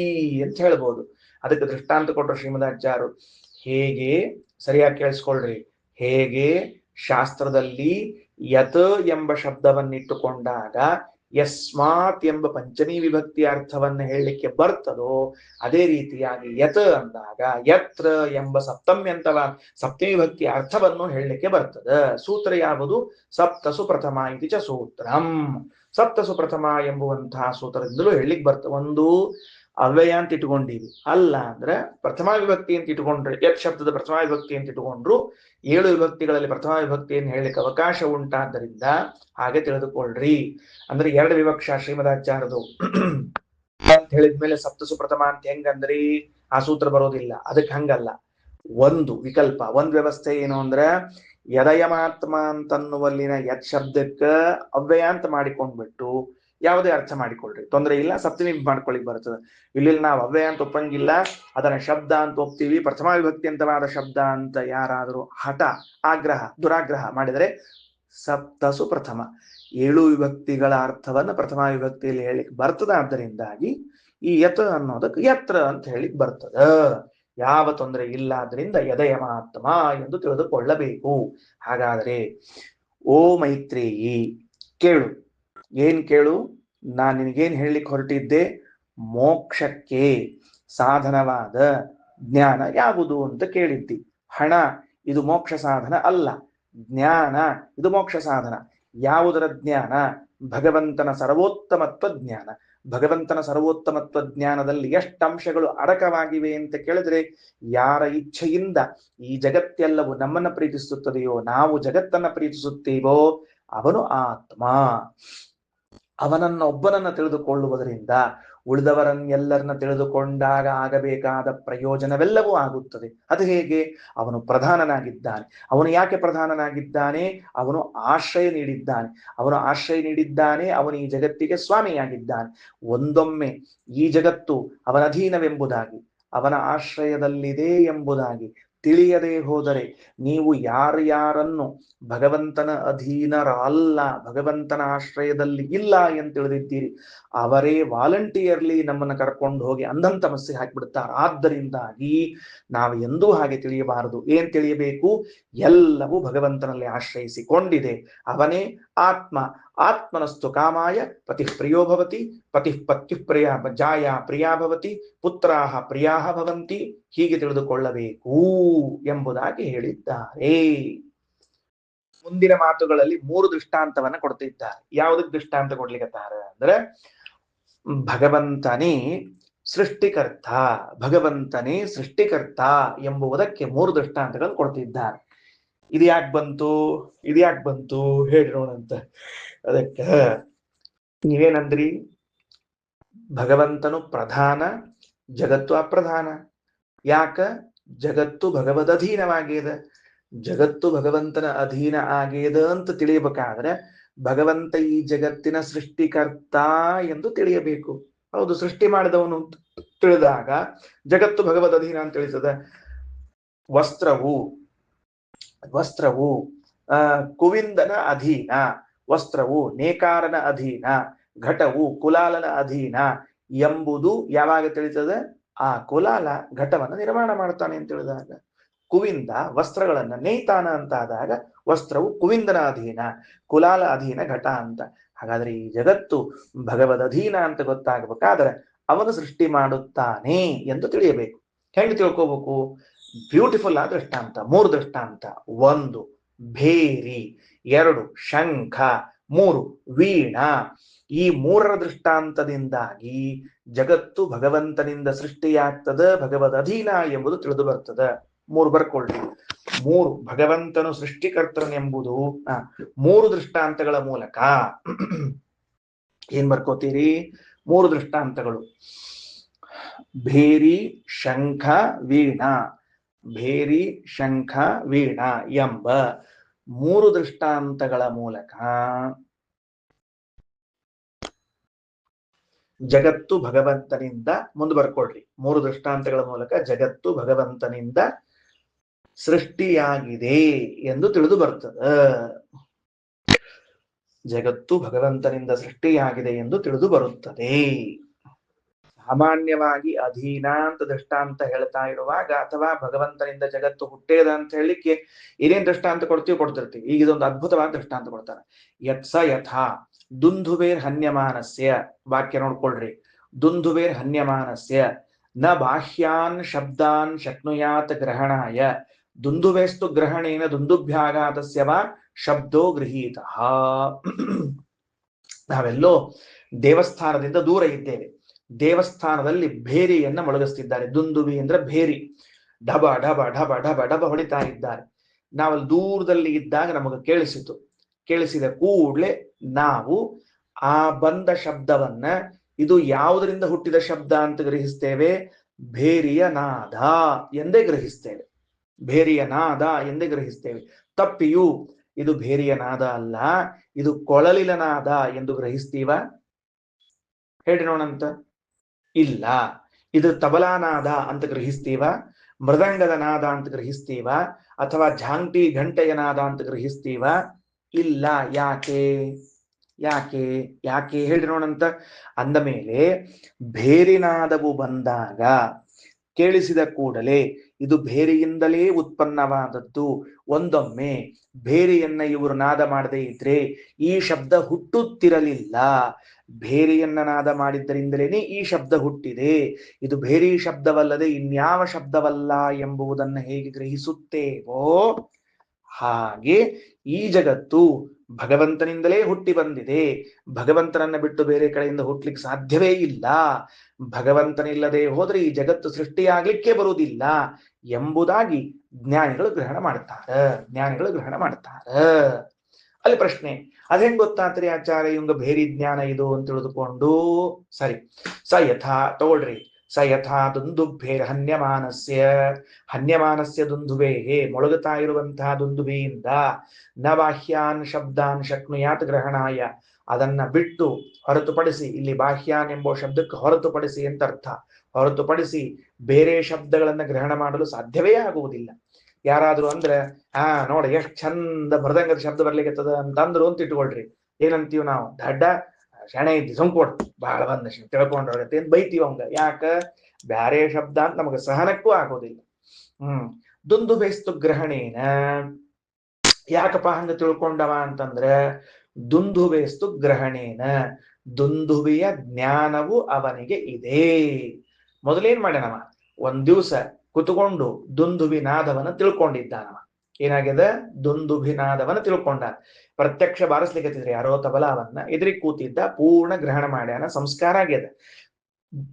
ಅಂತ ಹೇಳ್ಬೋದು. ಅದಕ್ಕೆ ದೃಷ್ಟಾಂತ ಕೊಟ್ಟರು ಶ್ರೀಮದಾಚಾರ್ಯರು. ಹೇಗೆ, ಸರಿಯಾಗಿ ಕೇಳಿಸ್ಕೊಳ್ರಿ, ಹೇಗೆ ಶಾಸ್ತ್ರದಲ್ಲಿ ಯತ್ ಎಂಬ ಶಬ್ದವನ್ನಿಟ್ಟುಕೊಂಡಾಗ ಯಸ್ಮಾತ್ ಎಂಬ ಪಂಚಮಿ ವಿಭಕ್ತಿ ಅರ್ಥವನ್ನು ಹೇಳಲಿಕ್ಕೆ ಬರ್ತದೋ, ಅದೇ ರೀತಿಯಾಗಿ ಯತ್ ಅಂದಾಗ ಯತ್ರ ಎಂಬ ಸಪ್ತಮಿ ವಿಭಕ್ತಿ ಅರ್ಥವನ್ನು ಹೇಳಲಿಕ್ಕೆ ಬರ್ತದೆ. ಸೂತ್ರ ಯಾವುದು? ಸಪ್ತಸು ಪ್ರಥಮ ಇತಿ ಚ ಸೂತ್ರಂ. ಸಪ್ತಸು ಪ್ರಥಮ ಎಂಬುವಂತಹ ಸೂತ್ರದಿಂದಲೂ ಹೇಳಲಿಕ್ಕೆ ಬರ್ತದೆ. ಒಂದು ಅವ್ಯಯ ಅಂತ ಇಟ್ಕೊಂಡಿವಿ, ಅಲ್ಲ ಅಂದ್ರೆ ಪ್ರಥಮ ವಿಭಕ್ತಿ ಅಂತ ಇಟ್ಕೊಂಡ್ರೆ, ಯತ್ ಶಬ್ದದ ಪ್ರಥಮ ವಿಭಕ್ತಿ ಅಂತ ಇಟ್ಕೊಂಡ್ರು 7 ವಿಭಕ್ತಿಗಳಲ್ಲಿ ಪ್ರಥಮ ವಿಭಕ್ತಿಯನ್ನು ಹೇಳಲಿಕ್ಕೆ ಅವಕಾಶ ಉಂಟಾದ್ದರಿಂದ ಹಾಗೆ ತಿಳಿದುಕೊಳ್ಳ್ರಿ. ಅಂದ್ರೆ 2 ವಿವಕ್ಷ ಶ್ರೀಮದಾಚಾರ್ಯದು ಅಂತ ಹೇಳಿದ್ಮೇಲೆ ಸಪ್ತಸು ಪ್ರಥಮ ಅಂತ ಹೆಂಗಂದ್ರಿ? ಆ ಸೂತ್ರ ಬರೋದಿಲ್ಲ. ಅದಕ್ಕೆ ಹಂಗಲ್ಲ, ಒಂದು ವಿಕಲ್ಪ, ಒಂದ್ ವ್ಯವಸ್ಥೆ ಏನು ಅಂದ್ರೆ, ಯದಯಮಾತ್ಮ ಅಂತನ್ನುವಲ್ಲಿನ ಯತ್ ಶಬ್ದಕ್ಕೆ ಅವ್ಯಯ ಅಂತ ಮಾಡಿಕೊಂಡ್ಬಿಟ್ಟು ಯಾವುದೇ ಅರ್ಥ ಮಾಡಿಕೊಳ್ಳ್ರಿ, ತೊಂದರೆ ಇಲ್ಲ, ಸಪ್ತಮಿ ಮಾಡ್ಕೊಳ್ಳಿಕ್ ಬರ್ತದೆ. ಇಲ್ಲಿ ನಾವು ಅವ್ಯಯ ಅಂತ ಒಪ್ಪಂಗಿಲ್ಲ, ಅದನ್ನ ಶಬ್ದ ಅಂತ ಒಪ್ತೀವಿ. ಪ್ರಥಮ ವಿಭಕ್ತಿ ಅಂತವಾದ ಶಬ್ದ ಅಂತ ಯಾರಾದರೂ ಹಠ, ಆಗ್ರಹ, ದುರಾಗ್ರಹ ಮಾಡಿದರೆ ಸಪ್ತಸು ಪ್ರಥಮ 7 ವಿಭಕ್ತಿಗಳ ಅರ್ಥವನ್ನು ಪ್ರಥಮ ವಿಭಕ್ತಿಯಲ್ಲಿ ಹೇಳಿಕ್ ಬರ್ತದ. ಆದ್ದರಿಂದಾಗಿ ಈ ಯತ್ ಅನ್ನೋದಕ್ಕೆ ಯತ್ರ ಅಂತ ಹೇಳಿಕ್ ಬರ್ತದ. ಯಾವ ತೊಂದರೆ ಇಲ್ಲ. ಆದ್ರಿಂದ ಯದಯಮಾತ್ಮ ಎಂದು ತಿಳಿದುಕೊಳ್ಳಬೇಕು. ಹಾಗಾದರೆ ಓ ಮೈತ್ರೇಯಿ, ಕೇಳು. ಏನ್ ಕೇಳು? ನಾನು ನಿನಗೇನ್ ಹೇಳಲಿಕ್ಕೆ ಹೊರಟಿದ್ದೆ? ಮೋಕ್ಷಕ್ಕೆ ಸಾಧನವಾದ ಜ್ಞಾನ ಯಾವುದು ಅಂತ ಕೇಳಿದ್ದಿ. ಹಣ ಇದು ಮೋಕ್ಷ ಸಾಧನ ಅಲ್ಲ, ಜ್ಞಾನ ಇದು ಮೋಕ್ಷ ಸಾಧನ. ಯಾವುದರ ಜ್ಞಾನ? ಭಗವಂತನ ಸರ್ವೋತ್ತಮತ್ವ ಜ್ಞಾನ. ಭಗವಂತನ ಸರ್ವೋತ್ತಮತ್ವ ಜ್ಞಾನದಲ್ಲಿ ಎಷ್ಟು ಅಂಶಗಳು ಅಡಕವಾಗಿವೆ ಅಂತ ಕೇಳಿದ್ರೆ, ಯಾರ ಇಚ್ಛೆಯಿಂದ ಈ ಜಗತ್ತೆಲ್ಲವೂ ನಮ್ಮನ್ನ ಪ್ರೀತಿಸುತ್ತದೆಯೋ, ನಾವು ಜಗತ್ತನ್ನ ಪ್ರೀತಿಸುತ್ತೀವೋ ಅವನು ಆತ್ಮ. ಒಬ್ಬನನ್ನ ತಿಳಿದುಕೊಳ್ಳುವುದರಿಂದ ಉಳಿದವರನ್ನೆಲ್ಲರನ್ನ ತಿಳಿದುಕೊಂಡಾಗ ಆಗಬೇಕಾದ ಪ್ರಯೋಜನವೆಲ್ಲವೂ ಆಗುತ್ತದೆ. ಅದು ಹೇಗೆ? ಅವನು ಪ್ರಧಾನನಾಗಿದ್ದಾನೆ. ಅವನು ಯಾಕೆ ಪ್ರಧಾನನಾಗಿದ್ದಾನೆ? ಅವನು ಆಶ್ರಯ ನೀಡಿದ್ದಾನೆ. ಅವನು ಈ ಜಗತ್ತಿಗೆ ಸ್ವಾಮಿಯಾಗಿದ್ದಾನೆ. ಒಂದೊಮ್ಮೆ ಈ ಜಗತ್ತು ಅವನ ಅಧೀನವೆಂಬುದಾಗಿ, ಅವನ ಆಶ್ರಯದಲ್ಲಿದೆ ಎಂಬುದಾಗಿ ತಿಳಿಯದೆ ಹೋದರೆ, ನೀವು ಯಾರನ್ನು ಭಗವಂತನ ಅಧೀನರಲ್ಲ, ಭಗವಂತನ ಆಶ್ರಯದಲ್ಲಿ ಇಲ್ಲ ಎಂದು ತಿಳಿದಿದ್ದೀರಿ, ಅವರೇ ವಾಲಂಟಿಯರ್ಲಿ ನಮ್ಮನ್ನು ಕರ್ಕೊಂಡು ಹೋಗಿ ಅಂಧನ್ ತಮಸ್ಸಿಗೆ ಹಾಕಿಬಿಡ್ತಾರೆ. ಆದ್ದರಿಂದಾಗಿ ನಾವು ಎಂದೂ ಹಾಗೆ ತಿಳಿಯಬಾರದು. ಏನ್ ತಿಳಿಯಬೇಕು? ಎಲ್ಲವೂ ಭಗವಂತನಲ್ಲಿ ಆಶ್ರಯಿಸಿಕೊಂಡಿದೆ. ಅವನೇ ಆತ್ಮ. ಆತ್ಮನಸ್ತು ಕಾಮಾಯ ಪತಿ ಪ್ರಿಯೋ ಭವತಿ, ಪತಿ ಪತ್ಯು ಜಾಯ ಪ್ರಿಯಾ ಭವತಿ, ಪುತ್ರಾಹ ಪ್ರಿಯಾಹ ಭವಂತಿ. ಹೀಗೆ ತಿಳಿದುಕೊಳ್ಳಬೇಕು ಎಂಬುದಾಗಿ ಹೇಳಿದ್ದಾರೆ. ಮುಂದಿನ ಮಾತುಗಳಲ್ಲಿ 3 ದೃಷ್ಟಾಂತವನ್ನ ಕೊಡ್ತಿದ್ದಾರೆ. ಯಾವುದಕ್ಕೆ ದೃಷ್ಟಾಂತ ಕೊಡ್ಲಿಕ್ಕತ್ತಾರ ಅಂದ್ರೆ, ಭಗವಂತನೇ ಸೃಷ್ಟಿಕರ್ತ ಎಂಬುದಕ್ಕೆ 3 ದೃಷ್ಟಾಂತಗಳನ್ನು ಕೊಡ್ತಿದ್ದಾರೆ. ಇದು ಯಾಕೆ ಬಂತು ಹೇಳಿ ನೋಡಂತ. ಅದಕ್ಕೆ ನೀವೇನಂದ್ರಿ? ಭಗವಂತನು ಪ್ರಧಾನ, ಜಗತ್ತು ಅಪ್ರಧಾನ. ಯಾಕ? ಜಗತ್ತು ಭಗವದಧೀನವಾಗಿದೆ. ಜಗತ್ತು ಭಗವಂತನ ಅಧೀನ ಆಗೇದ ಅಂತ ತಿಳಿಯಬೇಕಾದ್ರೆ ಭಗವಂತ ಈ ಜಗತ್ತಿನ ಸೃಷ್ಟಿಕರ್ತ ಎಂದು ತಿಳಿಯಬೇಕು. ಹೌದು, ಸೃಷ್ಟಿ ಮಾಡಿದವನು ತಿಳಿದಾಗ ಜಗತ್ತು ಭಗವದ್ ಅಧೀನ ಅಂತ ತಿಳಿಸದ. ವಸ್ತ್ರವು ಕುವಿಂದನ ಅಧೀನ, ವಸ್ತ್ರವು ನೇಕಾರನ ಅಧೀನ, ಘಟವು ಕುಲಾಲನ ಅಧೀನ. ಎಂಬುದು ಯಾವಾಗ ತಿಳಿತದೆ? ಆ ಕುಲಾಲ ಘಟವನ್ನು ನಿರ್ಮಾಣ ಮಾಡ್ತಾನೆ ಅಂತ ಹೇಳಿದಾಗ. ಕುವಿಂದ ವಸ್ತ್ರಗಳನ್ನ ನೇಯ್ತಾನ ಅಂತಾದಾಗ ವಸ್ತ್ರವು ಕುವಿಂದನ ಅಧೀನ, ಕುಲಾಲ ಅಧೀನ ಘಟ ಅಂತ. ಹಾಗಾದ್ರೆ ಈ ಜಗತ್ತು ಭಗವದ್ ಅಧೀನ ಅಂತ ಗೊತ್ತಾಗಬೇಕಾದ್ರೆ ಅವನು ಸೃಷ್ಟಿ ಮಾಡುತ್ತಾನೆ ಎಂದು ತಿಳಿಯಬೇಕು. ಹೆಂಗೆ ತಿಳ್ಕೋಬೇಕು? ಬ್ಯೂಟಿಫುಲ್ ಆದ ದೃಷ್ಟಾಂತ, 3 ದೃಷ್ಟಾಂತ. 1 ಭೇರಿ, 2 ಶಂಖ, 3 ವೀಣಾ. ಈ 3ರ ದೃಷ್ಟಾಂತದಿಂದಾಗಿ ಜಗತ್ತು ಭಗವಂತನಿಂದ ಸೃಷ್ಟಿಯಾಗ್ತದ, ಭಗವದ್ ಅಧೀನ ಎಂಬುದು ತಿಳಿದು ಬರ್ತದ. 3 ಬರ್ಕೊಳ್ಳಿ. 3 ಭಗವಂತನು ಸೃಷ್ಟಿಕರ್ತನೆಂಬುದು 3 ದೃಷ್ಟಾಂತಗಳ ಮೂಲಕ. ಏನ್ ಬರ್ಕೋತೀರಿ? 3 ದೃಷ್ಟಾಂತಗಳು. ಭೇರಿ, ಶಂಖ, ವೀಣಾ. ಭೇರಿ, ಶಂಖ, ವೀಣಾ ಎಂಬ 3 ದೃಷ್ಟಾಂತಗಳ ಮೂಲಕ ಜಗತ್ತು ಭಗವಂತನಿಂದ, ಮುಂದೆ ಬರ್ಕೊಳ್ರಿ, 3 ದೃಷ್ಟಾಂತಗಳ ಮೂಲಕ ಜಗತ್ತು ಭಗವಂತನಿಂದ ಸೃಷ್ಟಿಯಾಗಿದೆ ಎಂದು ತಿಳಿದು ಬರ್ತದೆ. ಜಗತ್ತು ಭಗವಂತನಿಂದ ಸೃಷ್ಟಿಯಾಗಿದೆ ಎಂದು ತಿಳಿದು ಬರುತ್ತದೆ. ಸಾಮಾನ್ಯವಾಗಿ ಅಧೀನ ಅಂತ ದೃಷ್ಟಾಂತ ಹೇಳ್ತಾ ಇರುವಾಗ, ಅಥವಾ ಭಗವಂತನಿಂದ ಜಗತ್ತು ಹುಟ್ಟೇದ ಅಂತ ಹೇಳಿಕ್ಕೆ ಏನೇನ್ ದೃಷ್ಟಾಂತ ಕೊಡ್ತಿರ್ತೀವಿ. ಈಗ ಇದೊಂದು ಅದ್ಭುತವಾದ ದೃಷ್ಟಾಂತ ಕೊಡ್ತಾರೆ. ಯತ್ಸ ಯಥಾ ದುಂದುವೇರ್ ಹನ್ಯಮಾನಸ್ಯ. ವಾಕ್ಯ ನೋಡ್ಕೊಳ್ರಿ. ದುಂದುವೇರ್ ಹನ್ಯಮಾನಸ್ಯ ನ ಬಾಹ್ಯಾನ್ ಶಬ್ದಾನ್ ಶಕ್ನುಯಾತ್ ಗ್ರಹಣಾಯ ದುಂದುವೇಸ್ತು ಗ್ರಹಣೇನ ದುಂದುಭ್ಯಾಘಾತಸ್ಯ ವಾ ಶಬ್ದೋ ಗೃಹೀತಃ. ನಾವೆಲ್ಲೋ ದೇವಸ್ಥಾನದಿಂದ ದೂರ ಇದ್ದೇವೆ. ದೇವಸ್ಥಾನದಲ್ಲಿ ಭೇರಿಯನ್ನ ಮೊಳಗಿಸ್ತಿದ್ದಾರೆ. ದುಂದುವಿ ಅಂದ್ರೆ ಭೇರಿ. ಢಬ ಢಬ ಢಬ ಢಬ ಢಬ ಹೊಡಿತಾ ಇದ್ದಾರೆ. ನಾವಲ್ಲಿ ದೂರದಲ್ಲಿ ಇದ್ದಾಗ ನಮಗೆ ಕೇಳಿಸಿತು. ಕೇಳಿಸಿದ ಕೂಡ್ಲೆ ನಾವು ಆ ಬಂದ ಶಬ್ದವನ್ನ ಇದು ಯಾವುದರಿಂದ ಹುಟ್ಟಿದ ಶಬ್ದ ಅಂತ ಗ್ರಹಿಸ್ತೇವೆ? ಭೇರಿಯ ನಾದ ಎಂದೇ ಗ್ರಹಿಸ್ತೇವೆ. ಭೇರಿಯ ನಾದ ಎಂದೇ ಗ್ರಹಿಸ್ತೇವೆ. ತಪ್ಪಿಯು ಇದು ಭೇರಿಯ ನಾದ ಅಲ್ಲ, ಇದು ಕೊಳಲಿನ ನಾದ ಎಂದು ಗ್ರಹಿಸ್ತೀವ? ಹೇಳಿ ನೋಡಂತ. ಇಲ್ಲ. ಇದು ತಬಲಾನಾದ ಅಂತ ಗ್ರಹಿಸ್ತೀವ? ಮೃದಂಗದ ನಾದ ಅಂತ ಗ್ರಹಿಸ್ತೀವ? ಅಥವಾ ಝಾಂಟಿ ಘಂಟೆಯ ನಾದ ಅಂತ ಗ್ರಹಿಸ್ತೀವ? ಇಲ್ಲ. ಯಾಕೆ? ಯಾಕೆ ಯಾಕೆ ಹೇಳಿ ನೋಡಂತ. ಅಂದ ಮೇಲೆ ಭೇರಿನಾದವು ಬಂದಾಗ ಕೇಳಿಸಿದ ಕೂಡಲೇ ಇದು ಭೇರಿಯಿಂದಲೇ ಉತ್ಪನ್ನವಾದದ್ದು. ಒಂದೊಮ್ಮೆ ಭೇರಿಯನ್ನ ಇವರು ನಾದ ಮಾಡದೇ ಇದ್ರೆ ಈ ಶಬ್ದ ಹುಟ್ಟುತ್ತಿರಲಿಲ್ಲ. ಭೇರಿಯನ್ನ ನಾದ ಮಾಡಿದ್ದರಿಂದಲೇನೆ ಈ ಶಬ್ದ ಹುಟ್ಟಿದೆ. ಇದು ಭೇರಿ ಶಬ್ದವಲ್ಲದೆ ಇನ್ಯಾವ ಶಬ್ದವಲ್ಲ ಎಂಬುದನ್ನ ಹೇಗೆ ಗ್ರಹಿಸುತ್ತೇವೋ ಹಾಗೆ ಈ ಜಗತ್ತು ಭಗವಂತನಿಂದಲೇ ಹುಟ್ಟಿ ಬಂದಿದೆ. ಭಗವಂತನನ್ನ ಬಿಟ್ಟು ಬೇರೆ ಕಡೆಯಿಂದ ಹುಟ್ಟಲಿಕ್ಕೆ ಸಾಧ್ಯವೇ ಇಲ್ಲ. ಭಗವಂತನಿಲ್ಲದೆ ಹೋದ್ರೆ ಈ ಜಗತ್ತು ಸೃಷ್ಟಿಯಾಗ್ಲಿಕ್ಕೆ ಬರುವುದಿಲ್ಲ ಎಂಬುದಾಗಿ ಜ್ಞಾನಿಗಳು ಗ್ರಹಣ ಮಾಡ್ತಾರ. ಅಲ್ಲಿ ಪ್ರಶ್ನೆ, ಅದೇನ್ ಗೊತ್ತಾತ್ರಿ ಆಚಾರ್ಯ ಇವಂಗ ಭೇರಿ ಜ್ಞಾನ ಇದು ಅಂತ ತಿಳಿದುಕೊಂಡು? ಸರಿ. ಸ ಯಥಾ ತಗೊಳ್ರಿ. ಸ ಯಥಾ ದುಂದುಭೇರ್ ಹನ್ಯಮಾನಸ್ಯ ದುಂದುಭೇ, ಮೊಳಗುತ್ತಾ ಇರುವಂತಹ ದುಂದುಭೆಯಿಂದ ನ ಬಾಹ್ಯಾನ್ ಶಬ್ದಾನ್ ಶಕ್ನುಯಾತ್ ಗ್ರಹಣಾಯ, ಅದನ್ನ ಬಿಟ್ಟು ಹೊರತುಪಡಿಸಿ, ಇಲ್ಲಿ ಬಾಹ್ಯಾನ್ ಎಂಬ ಶಬ್ದಕ್ಕೆ ಹೊರತುಪಡಿಸಿ ಅಂತ ಅರ್ಥ. ಹೊರತುಪಡಿಸಿ ಬೇರೆ ಶಬ್ದಗಳನ್ನ ಗ್ರಹಣ ಮಾಡಲು ಸಾಧ್ಯವೇ ಆಗುವುದಿಲ್ಲ. ಯಾರಾದ್ರೂ ಅಂದ್ರೆ ನೋಡ ಎಷ್ಟ್ ಚಂದ ಮೃದಂಗದ ಶಬ್ದ ಬರ್ಲಿಕ್ಕೆ ಅಂತಂದ್ರು ಅಂತ ಇಟ್ಕೊಳ್ರಿ. ಏನಂತೀವ್ ನಾವು? ದಡ್ಡ ಶಣೆ ಇದ್ದಿ ಸಂಕೋಡ್ ಬಹಳ ಬಂದ ತಿಳ್ಕೊಂಡ್ರಗತ್ತೆ ಅಂತ ಬೈತೀವ ಅವಂಗ. ಯಾಕ? ಬ್ಯಾರೆ ಶಬ್ದ ಅಂತ ನಮಗೆ ಸಹನಕ್ಕೂ ಆಗೋದಿಲ್ಲ. ದುಂದುಭೇಸ್ತು ಗ್ರಹಣೇನ, ಯಾಕಪ್ಪ ಹಂಗ ತಿಳ್ಕೊಂಡವ ಅಂತಂದ್ರೆ ದುಂದುಭೇಸ್ತು ಗ್ರಹಣೇನ, ದುಂದುಭಿಯ ಜ್ಞಾನವು ಅವನಿಗೆ ಇದೆ. ಮೊದಲೇನ್ ಮಾಡ್ಯಾನವ? ಒಂದ್ ದಿವಸ ಕುತ್ಕೊಂಡು ದುಂದುಭಿ ನಾದವನ್ನ ತಿಳ್ಕೊಂಡಿದ್ದಾನವ. ಏನಾಗಿದೆ? ದುಂದುಭಿ ನಾದವನ್ನ ತಿಳ್ಕೊಂಡ. ಪ್ರತ್ಯಕ್ಷ ಬಾರಿಸ್ಲಿಕ್ಕೆ ಯಾರೋ ತಬಲಾವನ್ನ ಎದುರಿಗೆ ಕೂತಿದ್ದ, ಪೂರ್ಣ ಗ್ರಹಣ ಮಾಡ್ಯಾನ, ಸಂಸ್ಕಾರ ಆಗ್ಯದ.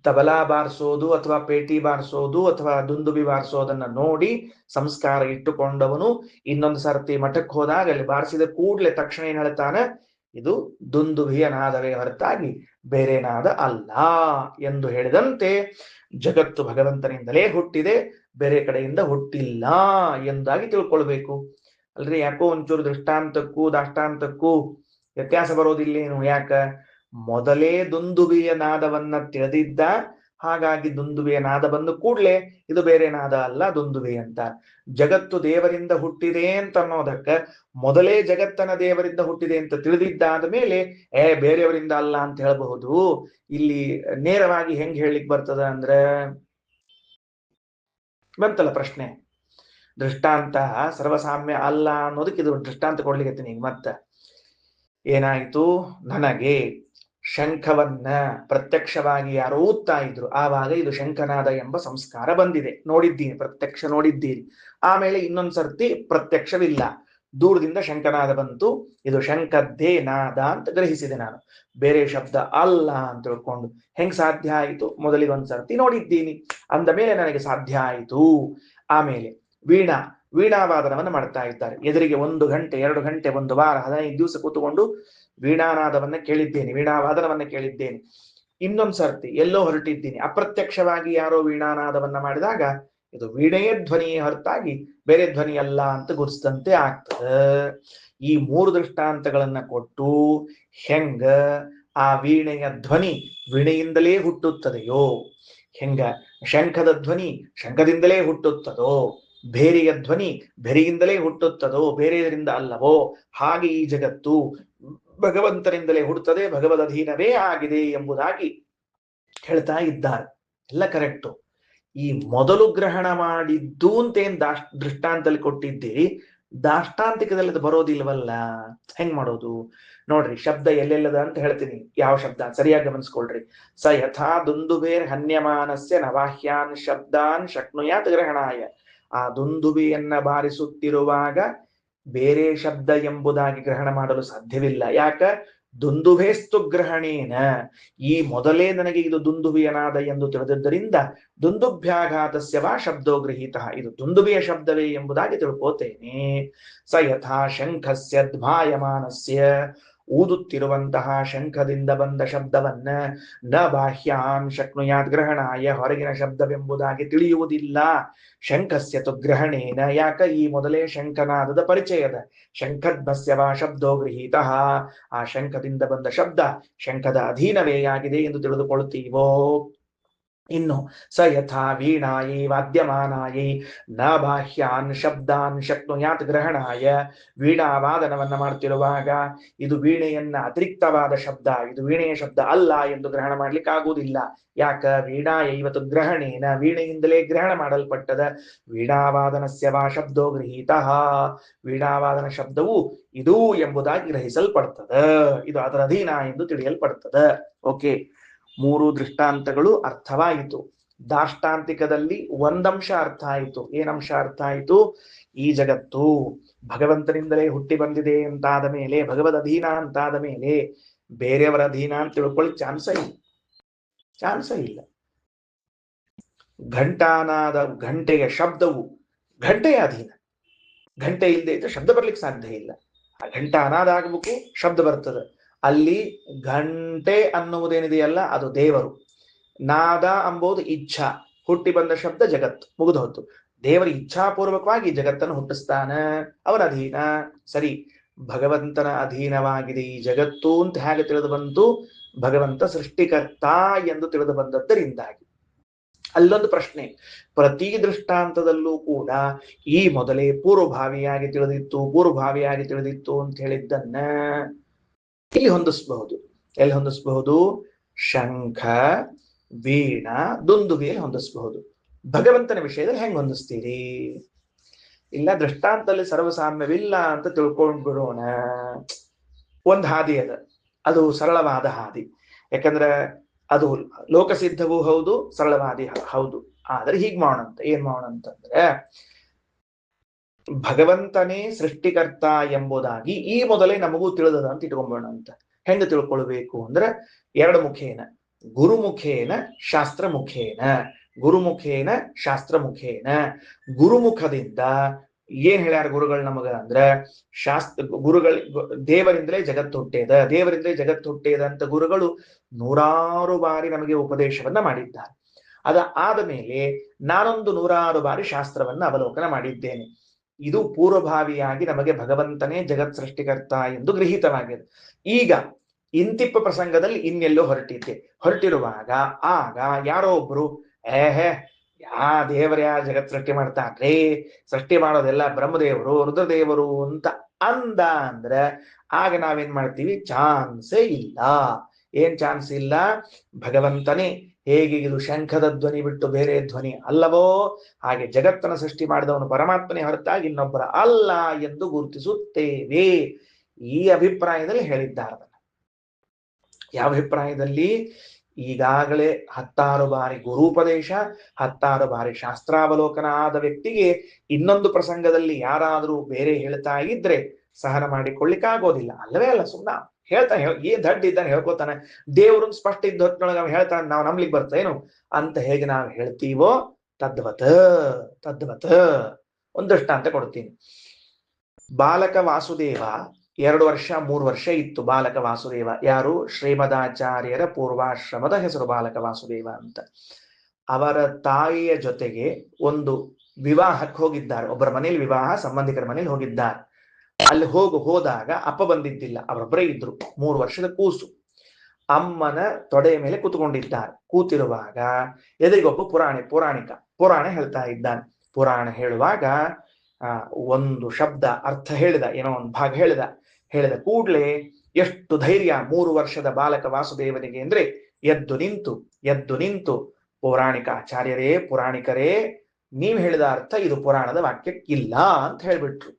ತಬಲಾ ಬಾರಿಸೋದು ಅಥವಾ ಪೇಟಿ ಬಾರಿಸೋದು ಅಥವಾ ದುಂದುಬಿ ಬಾರಿಸೋದನ್ನ ನೋಡಿ ಸಂಸ್ಕಾರ ಇಟ್ಟುಕೊಂಡವನು ಇನ್ನೊಂದು ಸರ್ತಿ ಮಠಕ್ಕೆ ಹೋದಾಗ ಅಲ್ಲಿ ಬಾರಿಸಿದ ಕೂಡ್ಲೆ ತಕ್ಷಣ ಏನ್ ಹೇಳ್ತಾನ? ಇದು ದುಂದುಭಿಯ ನಾದವೇ ಹೊರತಾಗಿ ಬೇರೆ ನಾದ ಅಲ್ಲ ಎಂದು ಹೇಳಿದಂತೆ ಜಗತ್ತು ಭಗವಂತನಿಂದಲೇ ಹುಟ್ಟಿದೆ, ಬೇರೆ ಕಡೆಯಿಂದ ಹುಟ್ಟಿಲ್ಲ ಎಂದಾಗಿ ತಿಳ್ಕೊಳ್ಬೇಕು. ಅಲ್ರಿ ಯಾಕೋ ಒಂಚೂರು ದೃಷ್ಟಾಂತಕ್ಕೂ ದಾಷ್ಟಾಂತಕ್ಕೂ ವ್ಯತ್ಯಾಸ ಬರೋದಿಲ್ಲೇನು? ಯಾಕ? ಮೊದಲೇ ದುಂದುಭಿಯ ನಾದವನ್ನ ತಿಳಿದಿದ್ದ ಹಾಗಾಗಿ ದುಂದುವೆಯ ನಾದ ಬಂದು ಕೂಡ್ಲೆ ಇದು ಬೇರೆ ನಾದ ಅಲ್ಲ ದುಂದುವೆ ಅಂತ. ಜಗತ್ತು ದೇವರಿಂದ ಹುಟ್ಟಿದೆ ಅಂತ ಅನ್ನೋದಕ್ಕ ಮೊದಲೇ ಜಗತ್ತನ ದೇವರಿಂದ ಹುಟ್ಟಿದೆ ಅಂತ ತಿಳಿದಿದ್ದಾದ ಮೇಲೆ ಬೇರೆಯವರಿಂದ ಅಲ್ಲ ಅಂತ ಹೇಳಬಹುದು. ಇಲ್ಲಿ ನೇರವಾಗಿ ಹೆಂಗ್ ಹೇಳಲಿಕ್ಕೆ ಬರ್ತದ ಅಂದ್ರೆ, ಬಂತಲ್ಲ ಪ್ರಶ್ನೆ, ದೃಷ್ಟಾಂತ ಸರ್ವಸಾಮ್ಯ ಅಲ್ಲ ಅನ್ನೋದಕ್ಕೆ ಇದು ದೃಷ್ಟಾಂತ ಕೊಡ್ಲಿಕ್ಕೆ ಈಗ ಮತ್ತೆ ಏನಾಯ್ತು, ನನಗೆ ಶಂಖವನ್ನ ಪ್ರತ್ಯಕ್ಷವಾಗಿ ಯಾರೋ ಊದ್ತಾ ಇದ್ರು, ಆವಾಗ ಇದು ಶಂಖನಾದ ಎಂಬ ಸಂಸ್ಕಾರ ಬಂದಿದೆ, ನೋಡಿದ್ದೀನಿ, ಪ್ರತ್ಯಕ್ಷ ನೋಡಿದ್ದೀರಿ. ಆಮೇಲೆ ಇನ್ನೊಂದ್ಸರ್ತಿ ಪ್ರತ್ಯಕ್ಷವಿಲ್ಲ, ದೂರದಿಂದ ಶಂಖನಾದ ಬಂತು, ಇದು ಶಂಖದ್ದೇ ನಾದ ಅಂತ ಗ್ರಹಿಸಿದೆ ನಾನು, ಬೇರೆ ಶಬ್ದ ಅಲ್ಲ ಅಂತ ತಿಳ್ಕೊಂಡು. ಹೆಂಗ್ ಸಾಧ್ಯ ಆಯಿತು? ಮೊದಲಿಗೆ ಒಂದ್ಸರ್ತಿ ನೋಡಿದ್ದೀನಿ ಅಂದ ಮೇಲೆ ನನಗೆ ಸಾಧ್ಯ ಆಯಿತು. ಆಮೇಲೆ ವೀಣಾವಾದನವನ್ನು ಮಾಡ್ತಾ ಇದ್ದಾರೆ ಎದುರಿಗೆ 1 ಗಂಟೆ 2 ಗಂಟೆ 1 ವಾರ 15 ದಿವಸ ಕೂತುಕೊಂಡು ವೀಣಾನಾದವನ್ನ ಕೇಳಿದ್ದೇನೆ, ವೀಣಾವಾದನವನ್ನ ಕೇಳಿದ್ದೇನೆ. ಇನ್ನೊಂದ್ಸರ್ತಿ ಎಲ್ಲೋ ಹೊರಟಿದ್ದೀನಿ, ಅಪ್ರತ್ಯಕ್ಷವಾಗಿ ಯಾರೋ ವೀಣಾನಾದವನ್ನ ಮಾಡಿದಾಗ ಇದು ವೀಣೆಯ ಧ್ವನಿಯೇ ಹೊರತಾಗಿ ಬೇರೆ ಧ್ವನಿ ಅಲ್ಲ ಅಂತ ಗುರುತಿಸಿದಂತೆ ಆಗ್ತದೆ. ಈ 3 ದೃಷ್ಟಾಂತಗಳನ್ನ ಕೊಟ್ಟು ಹೆಂಗ ಆ ವೀಣೆಯ ಧ್ವನಿ ವೀಣೆಯಿಂದಲೇ ಹುಟ್ಟುತ್ತದೆಯೋ, ಹೆಂಗ ಶಂಖದ ಧ್ವನಿ ಶಂಖದಿಂದಲೇ ಹುಟ್ಟುತ್ತದೋ, ಬೇರೆಯ ಧ್ವನಿ ಬೆರೆಯಿಂದಲೇ ಹುಟ್ಟುತ್ತದೋ, ಬೇರೆಯವರಿಂದ ಅಲ್ಲವೋ, ಹಾಗೆ ಈ ಜಗತ್ತು ಭಗವಂತನಿಂದಲೇ ಹುಟ್ಟುತ್ತದೆ, ಭಗವದ್ ಅಧೀನವೇ ಆಗಿದೆ ಎಂಬುದಾಗಿ ಹೇಳ್ತಾ ಇದ್ದಾರೆ. ಎಲ್ಲ ಕರೆಕ್ಟು. ಈ ಮೊದಲು ಗ್ರಹಣ ಮಾಡಿದ್ದು ಅಂತೇನ್ ದೃಷ್ಟಾಂತದಲ್ಲಿ ಕೊಟ್ಟಿದ್ದೀರಿ, ದಾಷ್ಟಾಂತಿಕದಲ್ಲಿ ಅದು ಬರೋದಿಲ್ವಲ್ಲ, ಹೆಂಗ್ ಮಾಡೋದು ನೋಡ್ರಿ. ಶಬ್ದ ಎಲ್ಲೆಲ್ಲದ ಅಂತ ಹೇಳ್ತೀನಿ, ಯಾವ ಶಬ್ದ ಸರಿಯಾಗಿ ಗಮನಿಸ್ಕೊಳ್ರಿ. ಸ ಯಥಾ ದುಂದುಬೇರ್ ಹನ್ಯಮಾನಸ್ಯ ನವಾಹ್ಯಾನ್ ಶಬ್ದಾನ್ ಶಕ್ನುಯಾತ್ ಗ್ರಹಣಾಯ. ಆ ದುಂದುಬಿಯನ್ನ ಬಾರಿಸುತ್ತಿರುವಾಗ ಬೇರೆ ಶಬ್ದ ಎಂಬುದಾಗಿ ಗ್ರಹಣ ಮಾಡಲು ಸಾಧ್ಯವಿಲ್ಲ. ಯಾಕ? ದುಂದುಭೇಸ್ತು ಗ್ರಹಣೇನ, ಈ ಮೊದಲೇ ನನಗೆ ಇದು ದುಂದುಬಿಯನಾದ ಎಂದು ತಿಳಿದಿದ್ದರಿಂದ ದುಂದುಭ್ಯಾಘಾತಸ್ಯ ವಾ ಶಬ್ದೋ ಗೃಹೀತ, ಇದು ದುಂದುಬಿಯ ಶಬ್ದವೇ ಎಂಬುದಾಗಿ ತಿಳ್ಕೋತೇನೆ. ಸ ಯಥಾ ಶಂಖಸ್ಯ ಧ್ವಾಯಮಾನಸ್ಯ, ಊದುತ್ತಿರುವಂತಹ ಶಂಖದಿಂದ ಬಂದ ಶಬ್ದವನ್ನ ನ ಬಾಹ್ಯಾನ್ ಶಕ್ನುಯಾತ್ ಗ್ರಹಣಾಯ, ಹೊರಗಿನ ಶಬ್ದವೆಂಬುದಾಗಿ ತಿಳಿಯುವುದಿಲ್ಲ. ಶಂಖಸ್ಯ ತು ಗ್ರಹಣೇನ, ಯಾಕ? ಈ ಮೊದಲೇ ಶಂಖನಾದದ ಪರಿಚಯದ. ಶಂಖದ್ಭಸ್ಯ ವಾ ಶಬ್ದೋ ಗೃಹೀತ, ಆ ಶಂಖದಿಂದ ಬಂದ ಶಬ್ದ ಶಂಖದ ಅಧೀನವೇ ಆಗಿದೆ ಎಂದು ತಿಳಿದುಕೊಳ್ಳುತ್ತೀವೋ. ಇನ್ನು ಸ ಯಥಾ ವೀಣಾಯೈ ವಾದ್ಯಮಾನಾಯೈ ನ ಬಾಹ್ಯಾನ್ ಶಬ್ದಾನ್ ಶಕ್ನುಯಾತ್ ಗ್ರಹಣಾಯ, ವೀಣಾವಾದನವನ್ನ ಮಾಡ್ತಿರುವಾಗ ಇದು ವೀಣೆಯನ್ನ ಅತಿರಿಕ್ತವಾದ ಶಬ್ದ, ಇದು ವೀಣೆಯ ಶಬ್ದ ಅಲ್ಲ ಎಂದು ಗ್ರಹಣ ಮಾಡ್ಲಿಕ್ಕೆ ಆಗುವುದಿಲ್ಲ. ಯಾಕ? ವೀಣಾಯೈವತು ಗ್ರಹಣೇನ, ವೀಣೆಯಿಂದಲೇ ಗ್ರಹಣ ಮಾಡಲ್ಪಟ್ಟದ. ವೀಣಾವಾದನಸ್ಯ ವಾ ಶಬ್ದೋ ಗೃಹೀತ, ವೀಣಾವಾದನ ಶಬ್ದವು ಇದು ಎಂಬುದಾಗಿ ಗ್ರಹಿಸಲ್ಪಡ್ತದ, ಇದು ಅದರ ಅಧೀನ ಎಂದು ತಿಳಿಯಲ್ಪಡ್ತದ. ಓಕೆ, 3 ದೃಷ್ಟಾಂತಗಳು ಅರ್ಥವಾಯಿತು. ದಾಷ್ಟಾಂತಿಕದಲ್ಲಿ ಒಂದಂಶ ಅರ್ಥ ಆಯಿತು. ಏನಂಶ ಅರ್ಥ ಆಯಿತು? ಈ ಜಗತ್ತು ಭಗವಂತನಿಂದಲೇ ಹುಟ್ಟಿ ಬಂದಿದೆ ಅಂತಾದ ಮೇಲೆ, ಭಗವದ್ ಅಧೀನ ಅಂತಾದ ಮೇಲೆ ಬೇರೆಯವರ ಅಧೀನ ಅಂತ ತಿಳ್ಕೊಳ್ಳಿ ಚಾನ್ಸ ಇಲ್ಲ. ಘಂಟಾನಾದ, ಘಂಟೆಯ ಶಬ್ದವು ಘಂಟೆಯ ಅಧೀನ, ಘಂಟೆ ಇಲ್ಲದೆ ಇದ್ರೆ ಶಬ್ದ ಬರ್ಲಿಕ್ಕೆ ಸಾಧ್ಯ ಇಲ್ಲ. ಆ ಘಂಟಾ ಅನಾದ ಆಗ್ಬೇಕು, ಶಬ್ದ ಬರ್ತದೆ. ಅಲ್ಲಿ ಘಂಟೆ ಅನ್ನುವುದೇನಿದೆಯಲ್ಲ ಅದು ದೇವರು, ನಾದ ಅಂಬುದು ಇಚ್ಛಾ, ಹುಟ್ಟಿ ಬಂದ ಶಬ್ದ ಜಗತ್ತು, ಮುಗಿದು ಹೊತ್ತು. ದೇವರ ಇಚ್ಛಾಪೂರ್ವಕವಾಗಿ ಜಗತ್ತನ್ನು ಹುಟ್ಟಿಸ್ತಾನ, ಅವನ ಅಧೀನ. ಸರಿ, ಭಗವಂತನ ಅಧೀನವಾಗಿದೆ ಈ ಜಗತ್ತು ಅಂತ ಹೇಗೆ ತಿಳಿದು ಬಂತು? ಭಗವಂತ ಸೃಷ್ಟಿಕರ್ತ ಎಂದು ತಿಳಿದು ಬಂದದ್ದರಿಂದಾಗಿ. ಅಲ್ಲೊಂದು ಪ್ರಶ್ನೆ, ಪ್ರತಿ ದೃಷ್ಟಾಂತದಲ್ಲೂ ಕೂಡ ಈ ಮೊದಲೇ ಪೂರ್ವಭಾವಿಯಾಗಿ ತಿಳಿದಿತ್ತು ಅಂತ ಹೇಳಿದ್ದನ್ನ ಇಲ್ಲಿ ಹೊಂದಿಸಬಹುದು. ಎಲ್ಲಿ ಹೊಂದಿಸಬಹುದು? ಶಂಖ, ವೀಣ, ದುಂದುಬಿಯಲ್ಲಿ ಹೊಂದಿಸಬಹುದು. ಭಗವಂತನ ವಿಷಯದಲ್ಲಿ ಹೆಂಗ್ ಹೊಂದಿಸ್ತೀರಿ? ಇಲ್ಲ, ದೃಷ್ಟಾಂತದಲ್ಲಿ ಸರ್ವಸಾಮ್ಯವಿಲ್ಲ ಅಂತ ತಿಳ್ಕೊಂಡ್ ಬಿಡೋಣ. ಒಂದು ಹಾದಿ ಅದ, ಅದು ಸರಳವಾದ ಹಾದಿ. ಯಾಕಂದ್ರೆ ಅದು ಲೋಕಸಿದ್ಧವೂ ಹೌದು, ಸರಳವಾದಿ ಹೌದು. ಆದ್ರೆ ಹೀಗ್ ಮಾಡೋಣಂತ, ಏನ್ ಮಾಡೋಣಂತಂದ್ರೆ, ಭಗವಂತನೇ ಸೃಷ್ಟಿಕರ್ತ ಎಂಬುದಾಗಿ ಈ ಮೊದಲೇ ನಮಗೂ ತಿಳಿದದ ಅಂತ ಇಟ್ಕೊಂಬೋಣ ಅಂತ. ಹೆಂಗ ತಿಳ್ಕೊಳ್ಬೇಕು ಅಂದ್ರೆ, 2 ಮುಖೇನ, ಗುರುಮುಖೇನ ಶಾಸ್ತ್ರಮುಖೇನ. ಗುರುಮುಖೇನ ಶಾಸ್ತ್ರಮುಖೇನ. ಗುರುಮುಖದಿಂದ ಏನ್ ಹೇಳ್ಯಾರ ಗುರುಗಳು ನಮಗ ಅಂದ್ರೆ, ದೇವರಿಂದಲೇ ಜಗತ್ತು ಹುಟ್ಟೇದ ಅಂತ ಗುರುಗಳು 100 ಬಾರಿ ನಮಗೆ ಉಪದೇಶವನ್ನ ಮಾಡಿದ್ದಾರೆ. ಆದ ಮೇಲೆ ನಾನೊಂದು 100 ಬಾರಿ ಶಾಸ್ತ್ರವನ್ನ ಅವಲೋಕನ ಮಾಡಿದ್ದೇನೆ. ಇದು ಪೂರ್ವಭಾವಿಯಾಗಿ ನಮಗೆ ಭಗವಂತನೇ ಜಗತ್ ಸೃಷ್ಟಿಕರ್ತ ಎಂದು ಗೃಹೀತವಾಗಿದೆ. ಈಗ ಇಂತಿಪ್ಪ ಪ್ರಸಂಗದಲ್ಲಿ ಇನ್ನೆಲ್ಲೋ ಹೊರಟಿರುವಾಗ ಆಗ ಯಾರೋ ಒಬ್ರು ಏಹೇ ಯಾ ದೇವರ ಯಾ ಜಗತ್ ಸೃಷ್ಟಿ ಮಾಡ್ತಾನ್ರಿ, ಸೃಷ್ಟಿ ಮಾಡೋದೆಲ್ಲ ಬ್ರಹ್ಮದೇವರು ರುದ್ರದೇವರು ಅಂತ ಅಂದ ಅಂದ್ರೆ ಆಗ ನಾವೇನ್ ಮಾಡ್ತೀವಿ, ಚಾನ್ಸೇ ಇಲ್ಲ. ಏನ್ ಚಾನ್ಸ್ ಇಲ್ಲ? ಭಗವಂತನೇ ಹೇಗೆ ಇದು ಶಂಖದ ಧ್ವನಿ ಬಿಟ್ಟು ಬೇರೆ ಧ್ವನಿ ಅಲ್ಲವೋ ಹಾಗೆ ಜಗತ್ತನ ಸೃಷ್ಟಿ ಮಾಡಿದವನು ಪರಮಾತ್ಮನೇ ಹೊರತಾಗಿ ಇನ್ನೊಬ್ಬರ ಅಲ್ಲ ಎಂದು ಗುರುತಿಸುತ್ತೇವೆ. ಈ ಅಭಿಪ್ರಾಯದಲ್ಲಿ ಹೇಳಿದ್ದಾರೆ. ಯಾವ ಅಭಿಪ್ರಾಯದಲ್ಲಿ? ಈಗಾಗಲೇ 10 ಬಾರಿ ಗುರುಪದೇಶ, 10 ಬಾರಿ ಶಾಸ್ತ್ರಾವಲೋಕನ ಆದ ವ್ಯಕ್ತಿಗೆ ಇನ್ನೊಂದು ಪ್ರಸಂಗದಲ್ಲಿ ಯಾರಾದರೂ ಬೇರೆ ಹೇಳ್ತಾ ಇದ್ರೆ ಸಹನ ಮಾಡಿಕೊಳ್ಳಿಕ್ಕಾಗೋದಿಲ್ಲ. ಅಲ್ಲವೇ ಅಲ್ಲ, ಸುಮ್ಮನೆ ಹೇಳ್ತಾನೆ, ಏನ್ ದಡ್ಡ ಇದ್ದಾನೆ ಹೇಳ್ಕೊತಾನೆ, ದೇವ್ರನ್ನ ಸ್ಪಷ್ಟ ಇದ್ದ ಹೊತ್ತಿನೊಳಗೆ ಅವ್ನು ಹೇಳ್ತಾನೆ, ನಾವು ನಂಬ್ಲಿಕ್ಕೆ ಬರ್ತೇನು ಅಂತ ಹೇಗೆ ನಾವು ಹೇಳ್ತೀವೋ ತದ್ವತ್ ತದ್ವತ್. ಒಂದು ದೃಷ್ಟಾಂತ ಕೊಡ್ತೀನಿ. ಬಾಲಕ ವಾಸುದೇವ 2 ವರ್ಷ 3 ವರ್ಷ ಇತ್ತು. ಬಾಲಕ ವಾಸುದೇವ ಯಾರು? ಶ್ರೀಮದಾಚಾರ್ಯರ ಪೂರ್ವಾಶ್ರಮದ ಹೆಸರು ಬಾಲಕ ವಾಸುದೇವ ಅಂತ. ಅವರ ತಾಯಿಯ ಜೊತೆಗೆ ಒಂದು ವಿವಾಹಕ್ಕೆ ಹೋಗಿದ್ದಾರೆ. ಒಬ್ಬರ ಮನೇಲಿ ವಿವಾಹ, ಸಂಬಂಧಿಕರ ಮನೇಲಿ ಹೋಗಿದ್ದಾರೆ. ಅಲ್ಲಿ ಹೋದಾಗ ಅಪ್ಪ ಬಂದಿದ್ದಿಲ್ಲ, ಅವರೊಬ್ಬರೇ ಇದ್ರು. 3 ವರ್ಷದ ಕೂಸು ಅಮ್ಮನ ತೊಡೆಯ ಮೇಲೆ ಕೂತ್ಕೊಂಡಿದ್ದಾರೆ. ಕೂತಿರುವಾಗ ಎದುರಿಗೊಬ್ಬ ಪುರಾಣ ಹೇಳ್ತಾ ಇದ್ದಾನೆ. ಪುರಾಣ ಹೇಳುವಾಗ ಒಂದು ಶಬ್ದ ಅರ್ಥ ಹೇಳಿದ, ಏನೋ ಒಂದು ಭಾಗ ಹೇಳಿದ ಕೂಡ್ಲೆ ಎಷ್ಟು ಧೈರ್ಯ 3 ವರ್ಷದ ಬಾಲಕ ವಾಸುದೇವನಿಗೆ ಅಂದ್ರೆ ಎದ್ದು ನಿಂತು ಪೌರಾಣಿಕಾಚಾರ್ಯರೇ, ಪುರಾಣಿಕರೇ, ನೀವು ಹೇಳಿದ ಅರ್ಥ ಇದು ಪುರಾಣದ ವಾಕ್ಯಕ್ಕಿಲ್ಲ ಅಂತ ಹೇಳ್ಬಿಟ್ರು.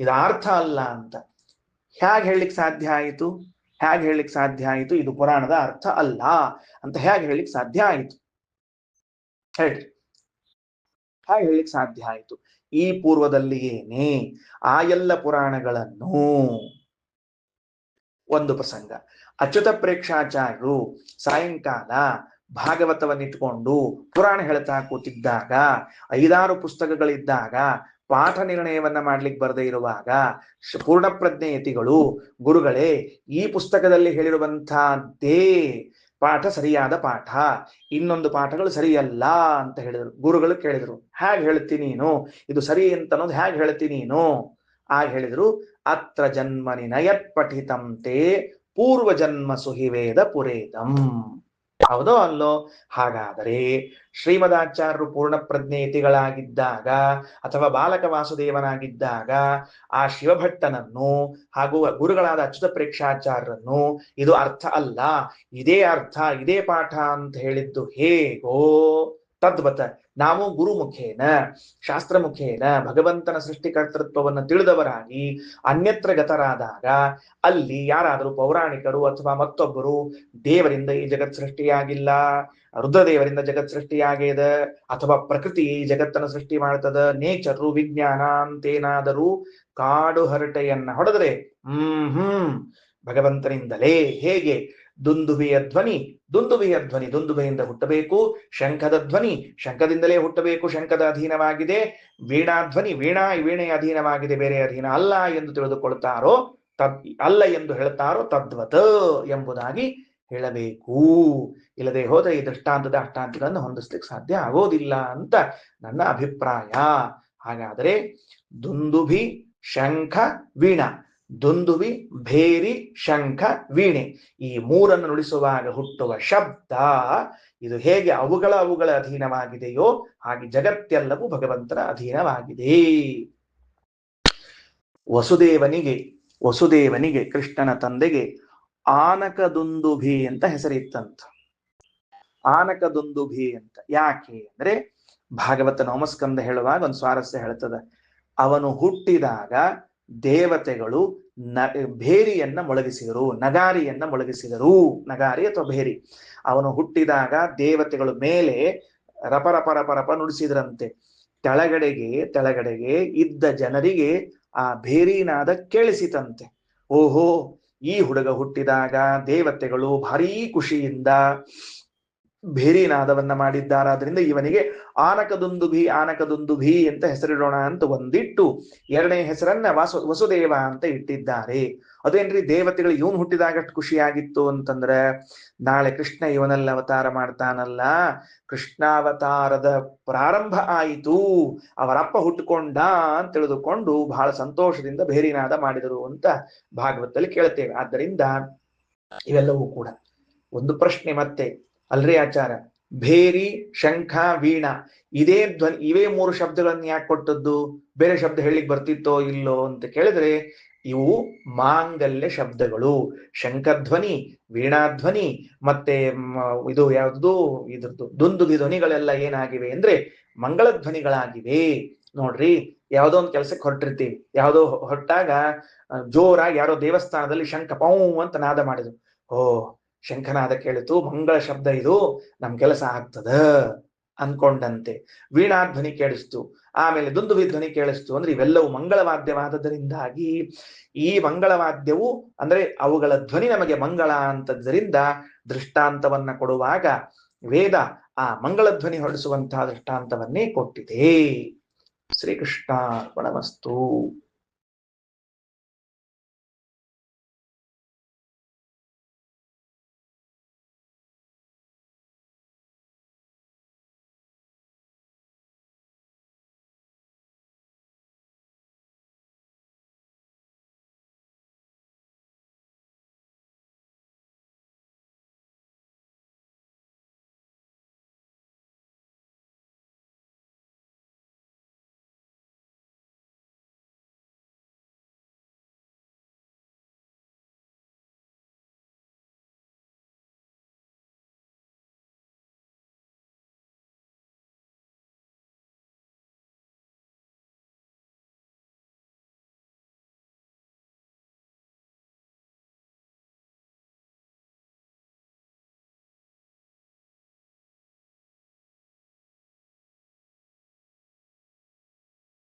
ಇದು ಅರ್ಥ ಅಲ್ಲ ಅಂತ. ಹೇಗೆ ಹೇಳಲಿಕ್ಕೆ ಸಾಧ್ಯ ಆಯಿತು? ಇದು ಪುರಾಣದ ಅರ್ಥ ಅಲ್ಲ ಅಂತ ಹೇಗೆ ಹೇಳಲಿಕ್ಕೆ ಸಾಧ್ಯ ಆಯಿತು? ಹೇಳ್ರಿ, ಹೇಗೆ ಹೇಳಲಿಕ್ಕೆ ಸಾಧ್ಯ ಆಯಿತು? ಈ ಪೂರ್ವದಲ್ಲಿಯೇನೆ ಆ ಎಲ್ಲ ಪುರಾಣಗಳನ್ನು ಒಂದು ಪ್ರಸಂಗ ಅಚ್ಯುತ ಪ್ರೇಕ್ಷಾಚಾರ್ಯರು ಸಾಯಂಕಾಲ ಭಾಗವತವನ್ನಿಟ್ಟುಕೊಂಡು ಪುರಾಣ ಹೇಳ್ತಾ ಕೂತಿದ್ದಾಗ, 5-6 ಪುಸ್ತಕಗಳಿದ್ದಾಗ, ಪಾಠ ನಿರ್ಣಯವನ್ನ ಮಾಡ್ಲಿಕ್ಕೆ ಬರದೇ ಇರುವಾಗ ಪೂರ್ಣಪ್ರಜ್ಞೆ ಯತಿಗಳು, ಗುರುಗಳೇ ಈ ಪುಸ್ತಕದಲ್ಲಿ ಹೇಳಿರುವಂತಹದ್ದೇ ಪಾಠ ಸರಿಯಾದ ಪಾಠ, ಇನ್ನೊಂದು ಪಾಠಗಳು ಸರಿಯಲ್ಲ ಅಂತ ಹೇಳಿದರು. ಗುರುಗಳು ಕೇಳಿದ್ರು, ಹೇಗೆ ಹೇಳ್ತೀನಿ ನೀನು ಇದು ಸರಿ ಅಂತ ಅನ್ನೋದು ಹೇಗೆ ಹೇಳ್ತೀನಿ ನೀನು? ಆಗ ಹೇಳಿದ್ರು, ಅತ್ರ ಜನ್ಮನಿ ನಯತ್ ಪಠಿತಂ ತೇ ಪೂರ್ವ ಜನ್ಮ ಸುಹಿವೇದ ಪುರೇದಂ. ಹೌದೋ ಅಲ್ಲೋ? ಹಾಗಾದರೆ ಶ್ರೀಮದಾಚಾರ್ಯರು ಪೂರ್ಣ ಪ್ರಜ್ಞೇತಿಗಳಾಗಿದ್ದಾಗ ಅಥವಾ ಬಾಲಕ ವಾಸುದೇವನಾಗಿದ್ದಾಗ ಆ ಶಿವಭಟ್ಟನನ್ನು ಹಾಗೂ ಗುರುಗಳಾದ ಅಚ್ಯುತ ಪ್ರೇಕ್ಷಾಚಾರ್ಯರನ್ನು ಇದು ಅರ್ಥ ಅಲ್ಲ, ಇದೇ ಅರ್ಥ, ಇದೇ ಪಾಠ ಅಂತ ಹೇಳಿದ್ದು ಹೇಗೋ ತದ್ವತ ನಾವು ಗುರುಮುಖೇನ ಶಾಸ್ತ್ರ ಮುಖೇನ ಭಗವಂತನ ಸೃಷ್ಟಿಕರ್ತೃತ್ವವನ್ನು ತಿಳಿದವರಾಗಿ ಅನ್ಯತ್ರ ಗತರಾದಾಗ ಅಲ್ಲಿ ಯಾರಾದರೂ ಪೌರಾಣಿಕರು ಅಥವಾ ಮತ್ತೊಬ್ಬರು ದೇವರಿಂದ ಈ ಜಗತ್ ಸೃಷ್ಟಿಯಾಗಿಲ್ಲ, ರುದ್ರದೇವರಿಂದ ಜಗತ್ ಸೃಷ್ಟಿಯಾಗಿದೆ, ಅಥವಾ ಪ್ರಕೃತಿ ಈ ಜಗತ್ತನ್ನು ಸೃಷ್ಟಿ ಮಾಡ್ತದ, ನೇಚರು ವಿಜ್ಞಾನ ಅಂತೇನಾದರೂ ಕಾಡು ಹರಟೆಯನ್ನ ಹೊಡೆದ್ರೆ ಭಗವಂತನಿಂದಲೇ. ಹೇಗೆ? ದುಂದುಬಿಯ ಧ್ವನಿ ದುಂದುಬೆಯಿಂದ ಹುಟ್ಟಬೇಕು, ಶಂಖದ ಧ್ವನಿ ಶಂಖದಿಂದಲೇ ಹುಟ್ಟಬೇಕು, ಶಂಖದ ಅಧೀನವಾಗಿದೆ, ವೀಣಾಧ್ವನಿ ವೀಣೆಯ ಅಧೀನವಾಗಿದೆ, ಬೇರೆ ಅಧೀನ ಅಲ್ಲ ಎಂದು ತಿಳಿದುಕೊಳ್ತಾರೋ ಅಲ್ಲ ಎಂದು ಹೇಳ್ತಾರೋ ತದ್ವತ್ ಎಂಬುದಾಗಿ ಹೇಳಬೇಕು. ಇಲ್ಲದೆ ಹೋದ ಈ ದೃಷ್ಟಾಂತದ ಅಷ್ಟಾಂತಗಳನ್ನು ಹೊಂದಿಸ್ಲಿಕ್ಕೆ ಸಾಧ್ಯ ಆಗೋದಿಲ್ಲ ಅಂತ ನನ್ನ ಅಭಿಪ್ರಾಯ. ಹಾಗಾದರೆ ದುಂದುಭಿ ಶಂಖ ವೀಣಾ, ದುಂದುಬಿ ಭೇರಿ ಶಂಖ ವೀಣೆ ಈ ಮೂರನ್ನು ನುಡಿಸುವಾಗ ಹುಟ್ಟುವ ಶಬ್ದ ಇದು ಹೇಗೆ ಅವುಗಳ ಅಧೀನವಾಗಿದೆಯೋ ಹಾಗೆ ಜಗತ್ತೆಲ್ಲವೂ ಭಗವಂತನ ಅಧೀನವಾಗಿದೆ. ವಸುದೇವನಿಗೆ ಕೃಷ್ಣನ ತಂದೆಗೆ ಆನಕದುಂದುಭಿ ಅಂತ ಹೆಸರಿತ್ತಂತ. ಆನಕದುಂದುಭಿ ಅಂತ ಯಾಕೆ ಅಂದ್ರೆ ಭಾಗವತ ನವಮಸ್ಕಂದ ಹೇಳುವಾಗ ಒಂದು ಸ್ವಾರಸ್ಯ ಹೇಳ್ತದೆ. ಅವನು ಹುಟ್ಟಿದಾಗ ದೇವತೆಗಳು ಭೇರಿಯನ್ನ ಮೊಳಗಿಸಿದರು, ನಗಾರಿಯನ್ನ ಮೊಳಗಿಸಿದರು. ನಗಾರಿ ಅಥವಾ ಭೇರಿ. ಅವನು ಹುಟ್ಟಿದಾಗ ದೇವತೆಗಳು ಮೇಲೆ ರಪ ನುಡಿಸಿದ್ರಂತೆ. ತೆಳಗಡೆಗೆ ಇದ್ದ ಜನರಿಗೆ ಆ ಭೇರಿನಾದ ಕೇಳಿಸಿತಂತೆ. ಓಹೋ, ಈ ಹುಡುಗ ಹುಟ್ಟಿದಾಗ ದೇವತೆಗಳು ಭಾರೀ ಖುಷಿಯಿಂದ ಭೇರಿನಾದವನ್ನ ಮಾಡಿದ್ದಾರಾದ್ರಿಂದ ಇವನಿಗೆ ಆನಕದುಂದುಭಿ ಅಂತ ಹೆಸರಿಡೋಣ ಅಂತ ಒಂದಿಟ್ಟು ಎರಡನೇ ಹೆಸರನ್ನ ವಸುದೇವ ಅಂತ ಇಟ್ಟಿದ್ದಾರೆ. ಅದೇನ್ರಿ ದೇವತೆಗಳು ಇವನು ಹುಟ್ಟಿದಾಗಷ್ಟು ಖುಷಿಯಾಗಿತ್ತು ಅಂತಂದ್ರೆ ನಾಳೆ ಕೃಷ್ಣ ಇವನಲ್ಲಿ ಅವತಾರ ಮಾಡ್ತಾನಲ್ಲ, ಕೃಷ್ಣಾವತಾರದ ಪ್ರಾರಂಭ ಆಯಿತು, ಅವರಪ್ಪ ಹುಟ್ಟುಕೊಂಡ ಅಂತ ತಿಳಿದುಕೊಂಡು ಬಹಳ ಸಂತೋಷದಿಂದ ಭೇರಿನಾದ ಮಾಡಿದರು ಅಂತ ಭಾಗವತದಲ್ಲಿ ಕೇಳ್ತೇವೆ. ಆದ್ದರಿಂದ ಇವೆಲ್ಲವೂ ಕೂಡ ಒಂದು ಪ್ರಶ್ನೆ ಮತ್ತೆ, ಅಲ್ರಿ ಆಚಾರ, ಭೇರಿ, ಶಂಖ, ವೀಣಾ ಇದೇ ಧ್ವನಿ, ಇವೇ ಮೂರು ಶಬ್ದಗಳನ್ನು ಯಾಕೆ ಕೊಟ್ಟದ್ದು? ಬೇರೆ ಶಬ್ದ ಹೇಳಿಕ್ ಬರ್ತಿತ್ತೋ ಇಲ್ಲೋ ಅಂತ ಕೇಳಿದ್ರೆ, ಇವು ಮಾಂಗಲ್ಯ ಶಬ್ದಗಳು. ಶಂಖಧ್ವನಿ, ವೀಣಾಧ್ವನಿ ಮತ್ತೆ ಇದು ಯಾವ್ದು ಇದ್ರದ್ದು ದುಂದುಭಿ ಧ್ವನಿಗಳೆಲ್ಲ ಏನಾಗಿವೆ ಅಂದ್ರೆ ಮಂಗಳ ಧ್ವನಿಗಳಾಗಿವೆ. ನೋಡ್ರಿ, ಯಾವ್ದೋ ಒಂದು ಕೆಲಸಕ್ಕೆ ಹೊರಟಿರ್ತೀವಿ, ಯಾವ್ದೋ ಹೊರಟಾಗ ಜೋರಾಗಿ ಯಾರೋ ದೇವಸ್ಥಾನದಲ್ಲಿ ಶಂಖ ಪೌ ಅಂತ ನಾದ ಮಾಡಿದ್ರು. ಓ, ಶಂಖನಾದ ಕೇಳಿತು, ಮಂಗಳ ಶಬ್ದ ಇದು, ನಮ್ ಕೆಲಸ ಆಗ್ತದ ಅನ್ಕೊಂಡಂತೆ. ವೀಣಾಧ್ವನಿ ಕೇಳಿಸ್ತು, ಆಮೇಲೆ ದುಂದುಭಿ ಧ್ವನಿ ಕೇಳಿಸ್ತು. ಅಂದ್ರೆ ಇವೆಲ್ಲವೂ ಮಂಗಳವಾದ್ಯವಾದದರಿಂದಾಗಿ ಈ ಮಂಗಳವಾದ್ಯವು ಅಂದ್ರೆ ಅವುಗಳ ಧ್ವನಿ ನಮಗೆ ಮಂಗಳ ಅಂತದ್ದರಿಂದ ದೃಷ್ಟಾಂತವನ್ನ ಕೊಡುವಾಗ ವೇದ ಆ ಮಂಗಳ ಧ್ವನಿ ಹೊರಡಿಸುವಂತಹ ದೃಷ್ಟಾಂತವನ್ನೇ ಕೊಟ್ಟಿದೆ. ಶ್ರೀಕೃಷ್ಣಾರ್ಪಣಮಸ್ತು.